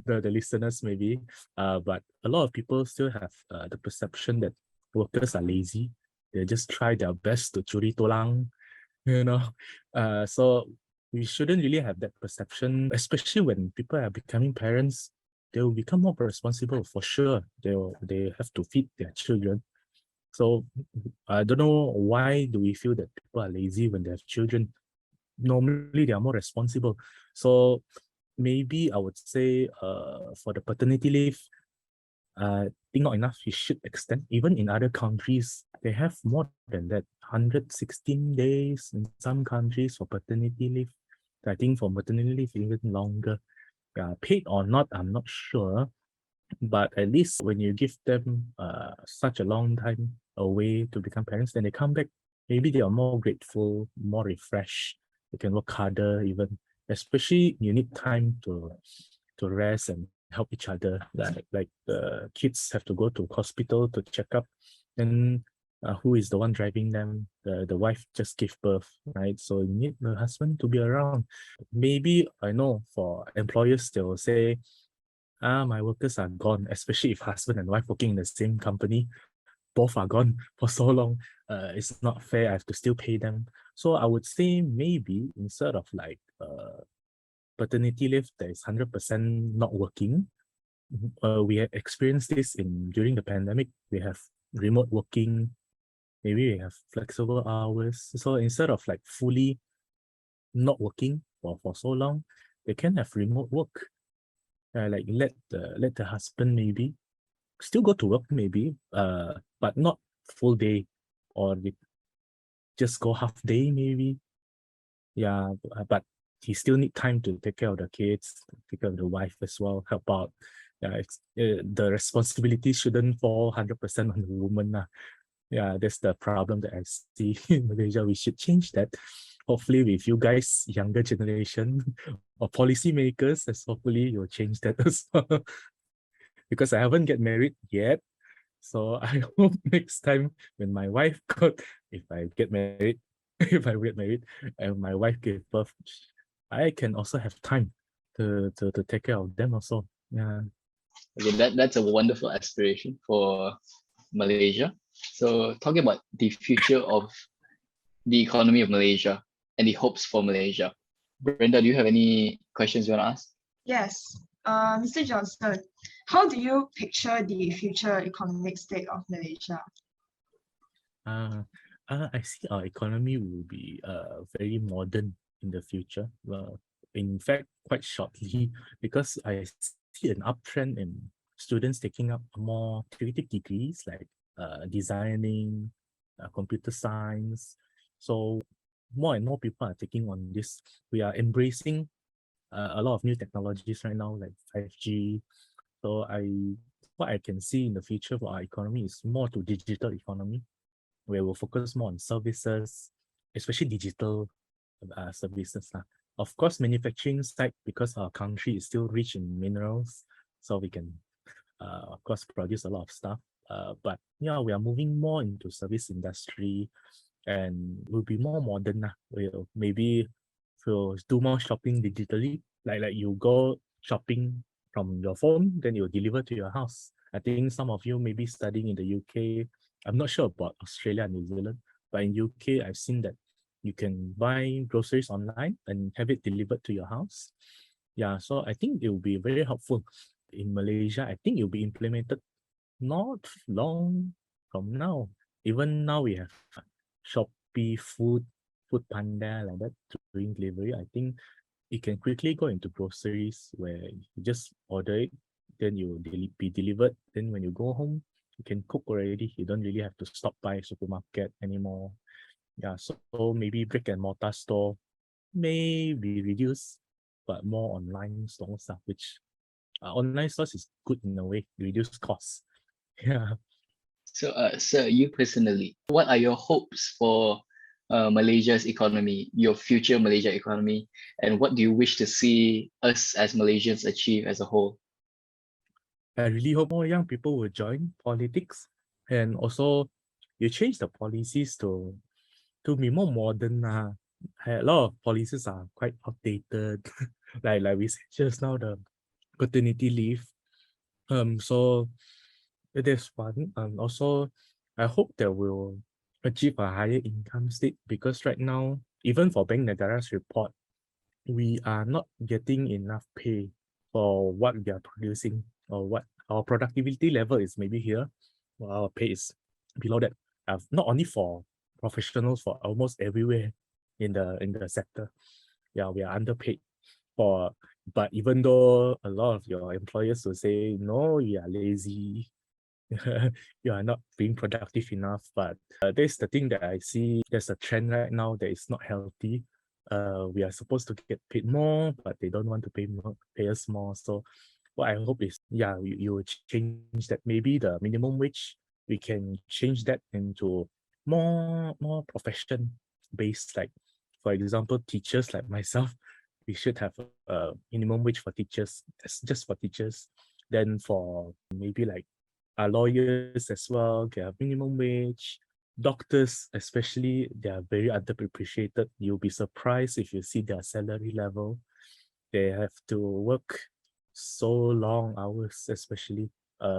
the listeners maybe, but a lot of people still have the perception that workers are lazy. They just try their best to curi tulang, you know. So we shouldn't really have that perception, especially when people are becoming parents. They will become more responsible for sure. They have to feed their children. So I don't know why do we feel that people are lazy when they have children. Normally they are more responsible. So maybe I would say for the paternity leave, I think not enough. We should extend. Even in other countries, they have more than that, 116 days in some countries for paternity leave. I think for maternity leave, even longer. Paid or not, I'm not sure. But at least when you give them such a long time away to become parents, then they come back, maybe they are more grateful, more refreshed. They can work harder even. Especially you need time to rest and help each other. Like the kids have to go to hospital to check up, and who is the one driving them? The wife just gave birth, right? So you need the husband to be around. Maybe I know for employers they will say, my workers are gone, especially if husband and wife working in the same company, both are gone for so long. It's not fair. I have to still pay them. So I would say maybe instead of like paternity leave that is 100% not working, we have experienced this during the pandemic. We have remote working, maybe we have flexible hours. So instead of like fully not working for so long, they can have remote work. Like let the husband maybe still go to work maybe, but not full day, or just go half day maybe. Yeah, but he still need time to take care of the kids, take care of the wife as well, help out. Yeah, the responsibility shouldn't fall 100% on the woman. Yeah, that's the problem that I see in Malaysia. We should change that. Hopefully with you guys, younger generation or policymakers, as hopefully you'll change that as well. Because I haven't get married yet. So I hope next time when my wife if I get married, and my wife gave birth, I can also have time to take care of them also. Yeah. Okay, that's a wonderful aspiration for Malaysia. So talking about the future of the economy of Malaysia and the hopes for Malaysia. Brenda, do you have any questions you want to ask? Yes. Mr. Johnson, how do you picture the future economic state of Malaysia? I see our economy will be very modern in the future. Well, in fact, quite shortly, because I see an uptrend in students taking up more creative degrees like designing, computer science. So more and more people are taking on this. We are embracing a lot of new technologies right now, like 5G. So what I can see in the future for our economy is more to digital economy, where we'll focus more on services, especially digital services. Of course, manufacturing side, because our country is still rich in minerals, so we can, of course, produce a lot of stuff. But yeah, we are moving more into service industry, and we'll be more modern. Maybe we'll do more shopping digitally, like you go shopping from your phone, then you'll deliver to your house. I think some of you may be studying in the UK. I'm not sure about Australia and New Zealand, but in UK, I've seen that you can buy groceries online and have it delivered to your house. Yeah, so I think it will be very helpful. In Malaysia, I think it will be implemented not long from now. Even now we have Shopee, Food Panda, like that, doing delivery. I think it can quickly go into groceries where you just order it, then you will be delivered. Then when you go home, you can cook already. You don't really have to stop by supermarket anymore. Yeah, so maybe brick and mortar store may be reduced, but more online stores, which online stores is good in a way, reduce costs. Yeah. So, sir, you personally, what are your hopes for Malaysia's economy, your future Malaysia economy, and what do you wish to see us as Malaysians achieve as a whole? I really hope more young people will join politics, and also you change the policies to be more modern. A lot of policies are quite outdated, like we said just now, the paternity leave. So it is one. Also, I hope that we'll achieve a higher income state, because right now, even for Bank Negara's report, we are not getting enough pay for what we are producing, or what our productivity level is maybe here, while our pay is below that. Not only for professionals, for almost everywhere in the sector. Yeah, we are underpaid for. But even though a lot of your employers will say, no, you are lazy, you are not being productive enough. But there's the thing that I see, there's a trend right now that is not healthy. We are supposed to get paid more, but they don't want to pay us more. So what I hope is, yeah, you will change that. Maybe the minimum wage, we can change that into more profession based. Like, for example, teachers like myself, we should have a minimum wage for teachers. That's just for teachers. Then for maybe like lawyers as well, they have minimum wage. Doctors especially, they are very underappreciated. You'll be surprised if you see their salary level. They have to work so long hours, especially.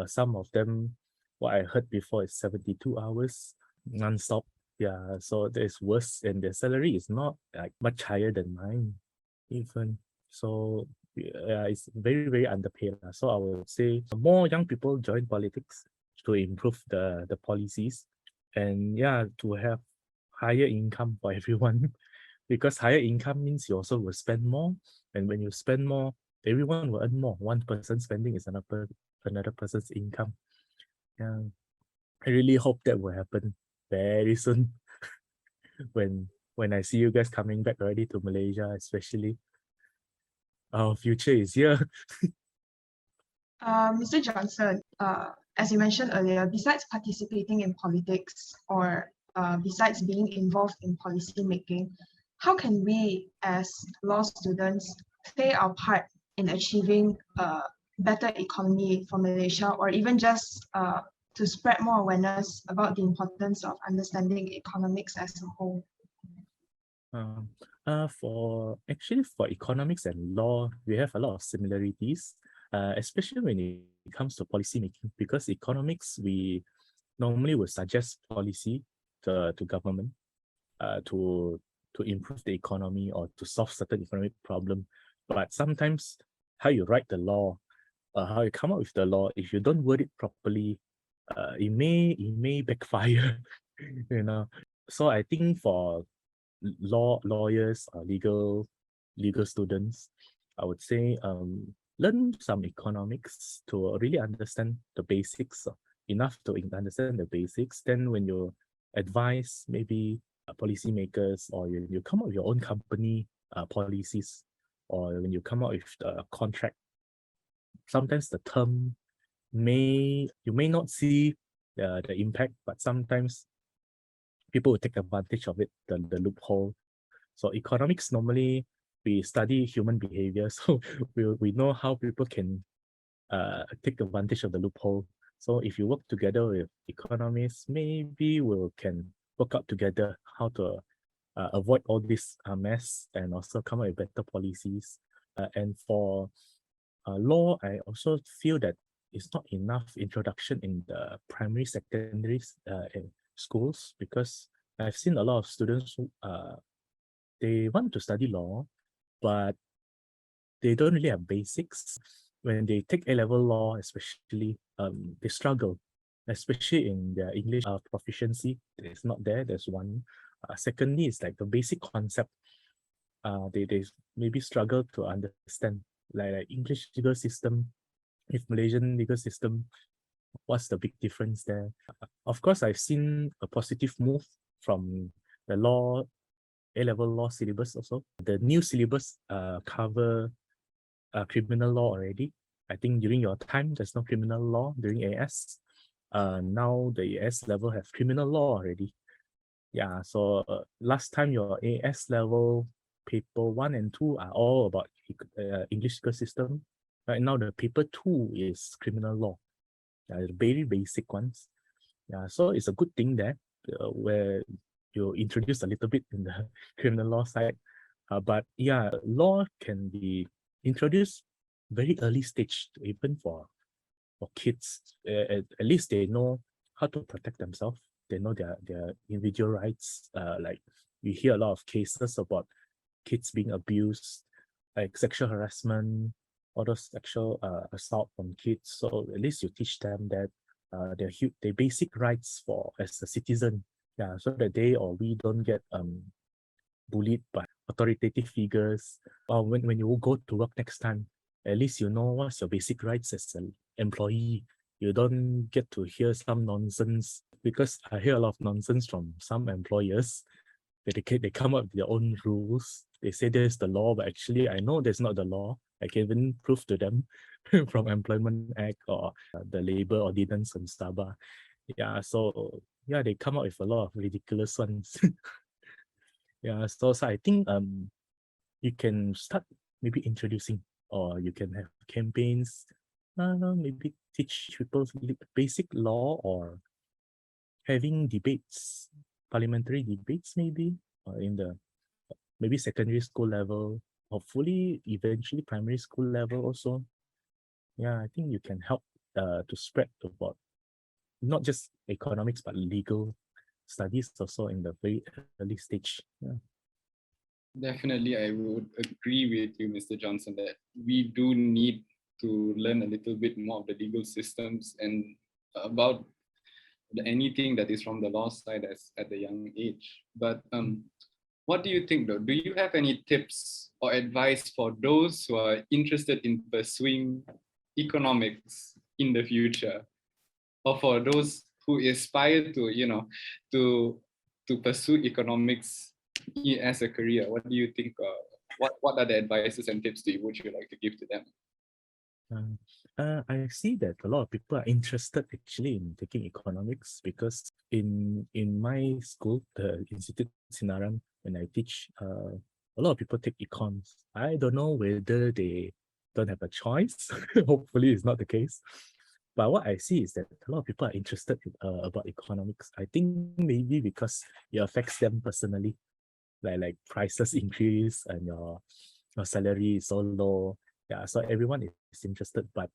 Some of them, what I heard before, is 72 hours non-stop. Yeah, so there's worse, and their salary is not like much higher than mine, even. So yeah, it's very underpaid. So I would say more young people join politics to improve the policies, and yeah, to have higher income for everyone. Because higher income means you also will spend more, and when you spend more, everyone will earn more. One person spending is another person's income. Yeah, I really hope that will happen very soon. when I see you guys coming back already to Malaysia, especially. Our future is here. Mr. Johnson, as you mentioned earlier, besides participating in politics or besides being involved in policy making, how can we as law students play our part in achieving a better economy for Malaysia, or even just to spread more awareness about the importance of understanding economics as a whole? For economics and law, we have a lot of similarities, especially when it comes to policy making, because economics, we normally will suggest policy to government to improve the economy or to solve certain economic problem. But sometimes how you write the law, how you come up with the law, if you don't word it properly, it may backfire. you know. So I think for lawyers or legal students, I would say learn some economics to really understand the basics, enough to understand the basics. Then when you advise maybe policymakers, or you come up with your own company policies, or when you come up with the contract, sometimes the term you may not see the impact, but sometimes people will take advantage of it, the loophole. So economics, normally we study human behavior, so we know how people can take advantage of the loophole. So if you work together with economists, maybe we can work out together how to avoid all this mess, and also come up with better policies. And for law, I also feel that it's not enough introduction in the primary, secondary schools, because I've seen a lot of students who they want to study law, but they don't really have basics. When they take A-level law, especially, they struggle, especially in their English proficiency. It's not there. There's one. Secondly, it's like the basic concept. They maybe struggle to understand, like English legal system with Malaysian legal system. What's the big difference there? Of course, I've seen a positive move from the law A-level law syllabus also. The new syllabus cover criminal law already. I think during your time, there's no criminal law during AS. Now the AS level have criminal law already. Yeah, so last time your AS level paper 1 and 2 are all about English legal system. Right now, the paper 2 is criminal law. The very basic ones. Yeah, so it's a good thing there where you introduce a little bit in the criminal law side. But yeah, law can be introduced very early stage, even for kids. At least they know how to protect themselves. They know their individual rights. Like we hear a lot of cases about kids being abused, like sexual harassment, all those sexual assault from kids. So at least you teach them that their basic rights for as a citizen. Yeah, so that they or we don't get bullied by authoritative figures. Or when you go to work next time, at least you know what's your basic rights as an employee. You don't get to hear some nonsense, because I hear a lot of nonsense from some employers. They come up with their own rules. They say there's the law, but actually I know there's not the law. I can even prove to them from Employment Act or the Labor Ordinance in Sabah. Yeah, so yeah, they come up with a lot of ridiculous ones. Yeah, so I think you can start maybe introducing, or you can have campaigns, maybe teach people basic law, or having debates, parliamentary debates maybe, or in the maybe secondary school level, hopefully eventually primary school level also. Yeah, I think you can help to spread about not just economics but legal studies also in the very early stage. Yeah. Definitely, I would agree with you, Mr. Johnson, that we do need to learn a little bit more of the legal systems and about anything that is from the law side at the young age. But what do you think, though? Do you have any tips or advice for those who are interested in pursuing economics in the future, or for those who aspire to, to pursue economics as a career? What do you think? What are the advices and tips would you like to give to them? I see that a lot of people are interested actually in taking economics, because in my school, the Institute Sinaran, when I teach, a lot of people take econs. I don't know whether they don't have a choice. Hopefully, it's not the case. But what I see is that a lot of people are interested about economics. I think maybe because it affects them personally, like prices increase and your salary is so low. Yeah, so everyone is interested. But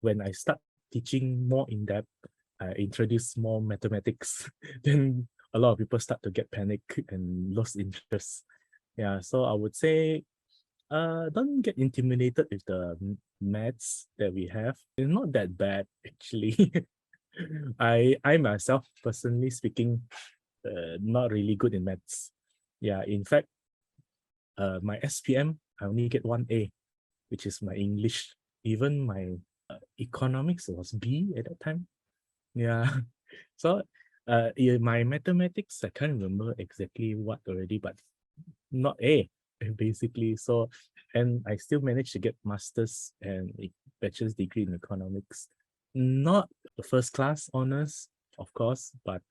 when I start teaching more in depth, I introduce more mathematics, then a lot of people start to get panic and lose interest. Yeah, so I would say don't get intimidated with the maths that we have. It's not that bad actually. I myself, personally speaking, not really good in maths. Yeah, in fact, my SPM, I only get 1A, which is my English. Even my economics was B at that time. Yeah. So yeah, my mathematics, I can't remember exactly what already, but not A, basically. So, and I still managed to get master's and a bachelor's degree in economics. Not the first class honors, of course, but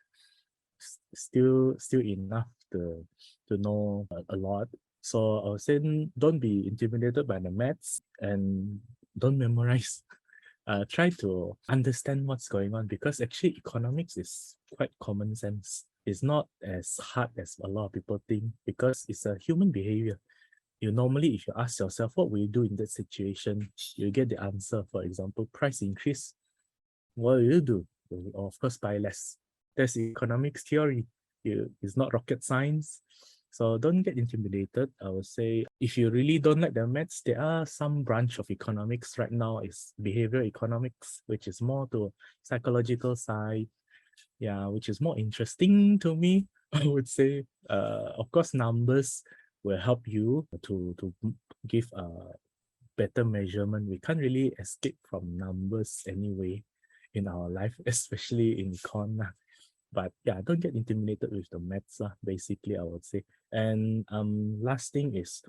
still enough to know a lot. So I would say don't be intimidated by the maths and don't memorize. Try to understand what's going on, because actually economics is quite common sense. It's not as hard as a lot of people think, because it's a human behavior. You normally, if you ask yourself, what will you do in that situation? You get the answer. For example, price increase. What will you do? You will, of course, buy less. That's economics theory. It's not rocket science. So don't get intimidated. I would say if you really don't like the maths, there are some branch of economics right now is behaviour economics, which is more to psychological side. Yeah, which is more interesting to me. I would say, of course, numbers will help you to give a better measurement. We can't really escape from numbers anyway in our life, especially in econ. But yeah, don't get intimidated with the maths, basically, I would say. And last thing is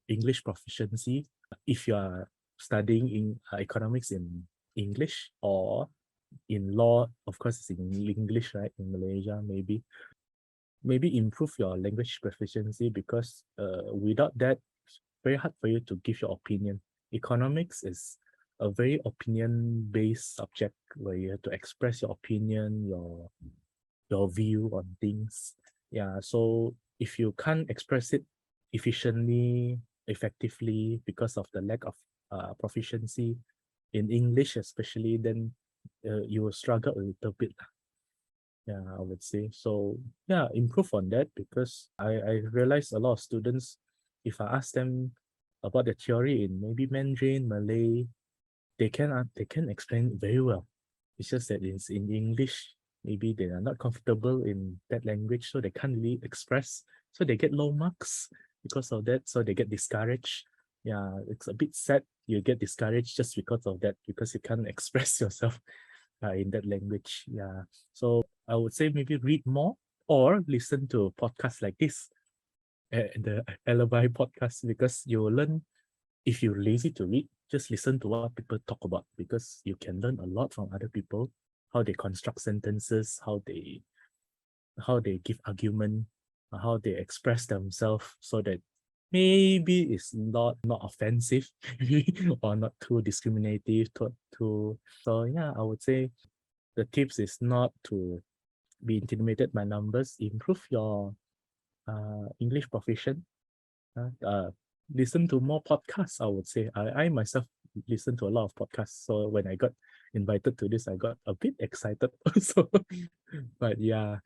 English proficiency. If you are studying in economics in English or in law, of course, it's in English, right? In Malaysia, maybe. maybe improve your language proficiency, because without that, it's very hard for you to give your opinion. Economics is a very opinion-based subject where you have to express your opinion, your view on things. Yeah, so if you can't express it efficiently, effectively, because of the lack of proficiency in English, especially, then you will struggle a little bit. Yeah, I would say. So yeah, improve on that, because I realize a lot of students, if I ask them about the theory in maybe Mandarin, Malay, they can explain it very well. It's just that it's in English, maybe they are not comfortable in that language, so they can't really express. So they get low marks because of that. So they get discouraged. Yeah, it's a bit sad. You get discouraged just because of that, because you can't express yourself in that language. Yeah. So I would say maybe read more or listen to podcasts like this, the Alibi podcast, because you will learn. If you're lazy to read, just listen to what people talk about, because you can learn a lot from other people, how they construct sentences, how they give argument, how they express themselves, so that maybe it's not offensive or not too discriminative to so yeah, I would say the tips is not to be intimidated by numbers. Improve your English proficient. Listen to more podcasts, I would say. I myself listen to a lot of podcasts. So when I got invited to this, I got a bit excited also. But yeah.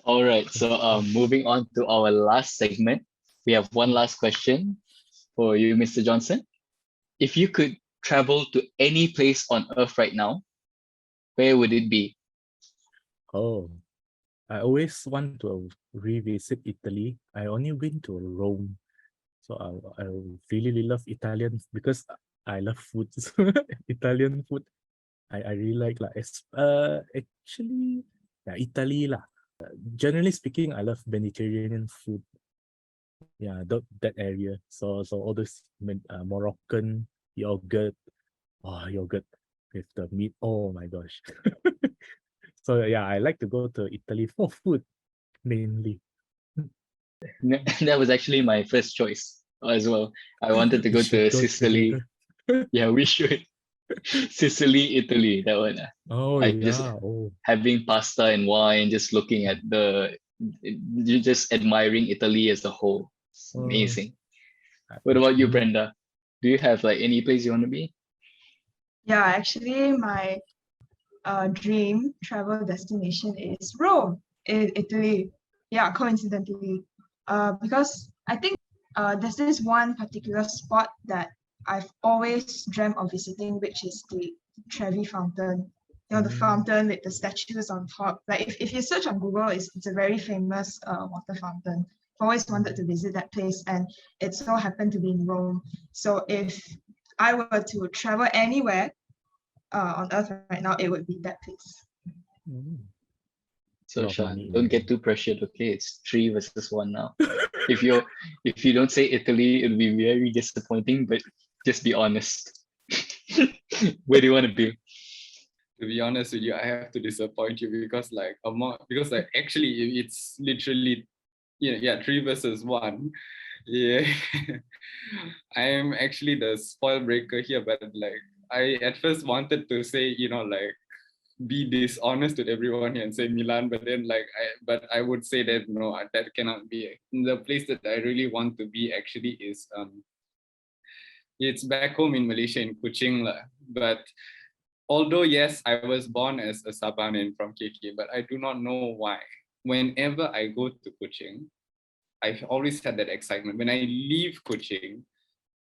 All right. So moving on to our last segment, we have one last question for you, Mr. Johnson. If you could travel to any place on Earth right now, where would it be? Oh, I always want to revisit Italy. I only been to Rome. So I really love Italian, because I love food. Italian food. I really like actually, yeah, Italy lah. Generally speaking, I love Mediterranean food. Yeah, that area. So all those Moroccan yogurt. Oh, yogurt with the meat. Oh my gosh. So yeah, I like to go to Italy for food mainly. That was actually my first choice as well. I wanted to We go should to go Sicily. together. Yeah, we should. Sicily, Italy, that one. Oh I just yeah. Oh. having pasta and wine, just looking at just admiring Italy as a whole. It's amazing. What about you, Actually, Brenda? Do you have like any place you want to be? Yeah, actually, my dream travel destination is Rome in Italy. Yeah, coincidentally, because I think there's this one particular spot that I've always dreamt of visiting, which is the Trevi Fountain. You know, the fountain with the statues on top. Like if you search on Google, it's a very famous water fountain. I've always wanted to visit that place, and it so happened to be in Rome. So if I were to travel anywhere on Earth right now, it would be that place. So lot of Sean, money in don't get Rome. too pressured, okay? It's 3 versus 1 now. If you don't say Italy, it'll be very disappointing, but just be honest. Where do you want to be? To be honest with you, I have to disappoint you, because actually it's literally 3 versus 1. Yeah. I am actually the spoil breaker here, but like I at first wanted to say, be dishonest with everyone here and say Milan, but then I would say that no, that cannot be. The place that I really want to be actually is it's back home in Malaysia, in Kuching lah. But although yes, I was born as a Sabanan from KK, but I do not know why. Whenever I go to Kuching, I've always had that excitement. When I leave Kuching,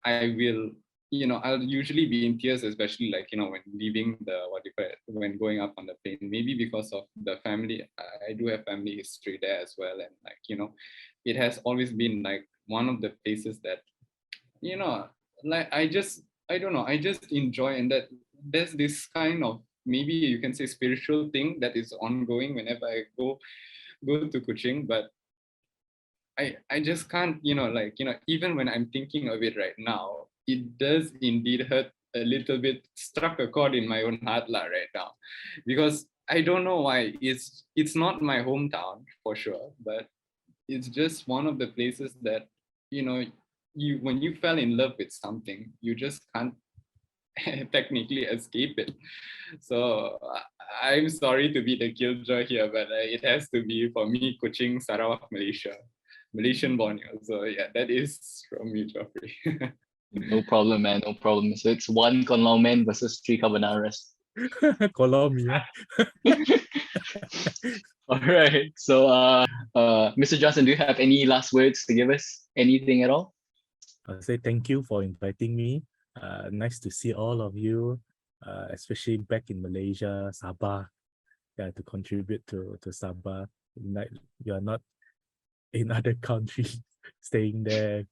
I'll usually be in tears, especially when leaving when going up on the plane. Maybe because of the family, I do have family history there as well, and it has always been like one of the places that I don't know, I just enjoy, and that there's this kind of, maybe you can say, spiritual thing that is ongoing whenever I go to Kuching. But I just can't, even when I'm thinking of it right now, it does indeed hurt a little bit, struck a chord in my own heart right now, because I don't know why. It's not my hometown for sure, but it's just one of the places that, you when you fell in love with something, you just can't technically escape it. So I'm sorry to be the killjoy here, but it has to be for me Kuching, Sarawak, Malaysia, Malaysian Borneo. So yeah, that is from me, Geoffrey. No problem, man. No problem. So it's one Con Lao Man versus three carbonaras. Kalau me, All right. So, Mr. Johnson, do you have any last words to give us? Anything at all? I'll say thank you for inviting me. Nice to see all of you, especially back in Malaysia, Sabah. Yeah, to contribute to Sabah. Like, you're not in other countries, staying there.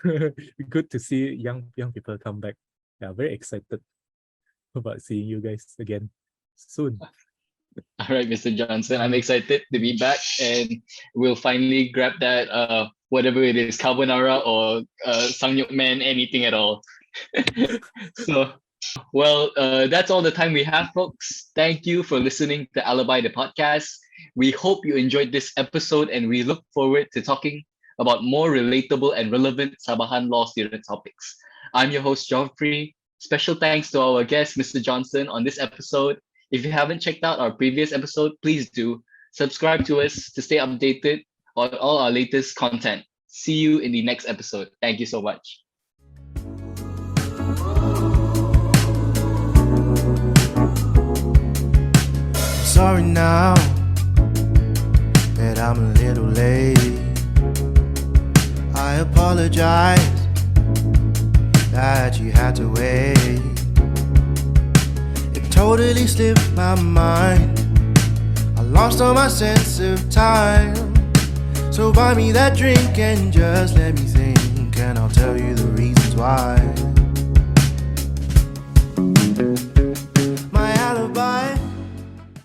Good to see young people come back. Yeah, very excited about seeing you guys again soon. All right, Mr. Johnson, I'm excited to be back, and we'll finally grab that whatever it is, carbonara or sangyup man, anything at all. So, well, that's all the time we have, folks. Thank you for listening to Alibi, the podcast. We hope you enjoyed this episode, and we look forward to talking about more relatable and relevant Sabahan law student topics. I'm your host, Geoffrey. Special thanks to our guest, Mr. Johnson, on this episode. If you haven't checked out our previous episode, please do. Subscribe to us to stay updated on all our latest content. See you in the next episode. Thank you so much. Sorry now that I'm a little late. I apologize that you had to wait. It totally slipped my mind. I lost all my sense of time. So buy me that drink and just let me think, and I'll tell you the reasons why.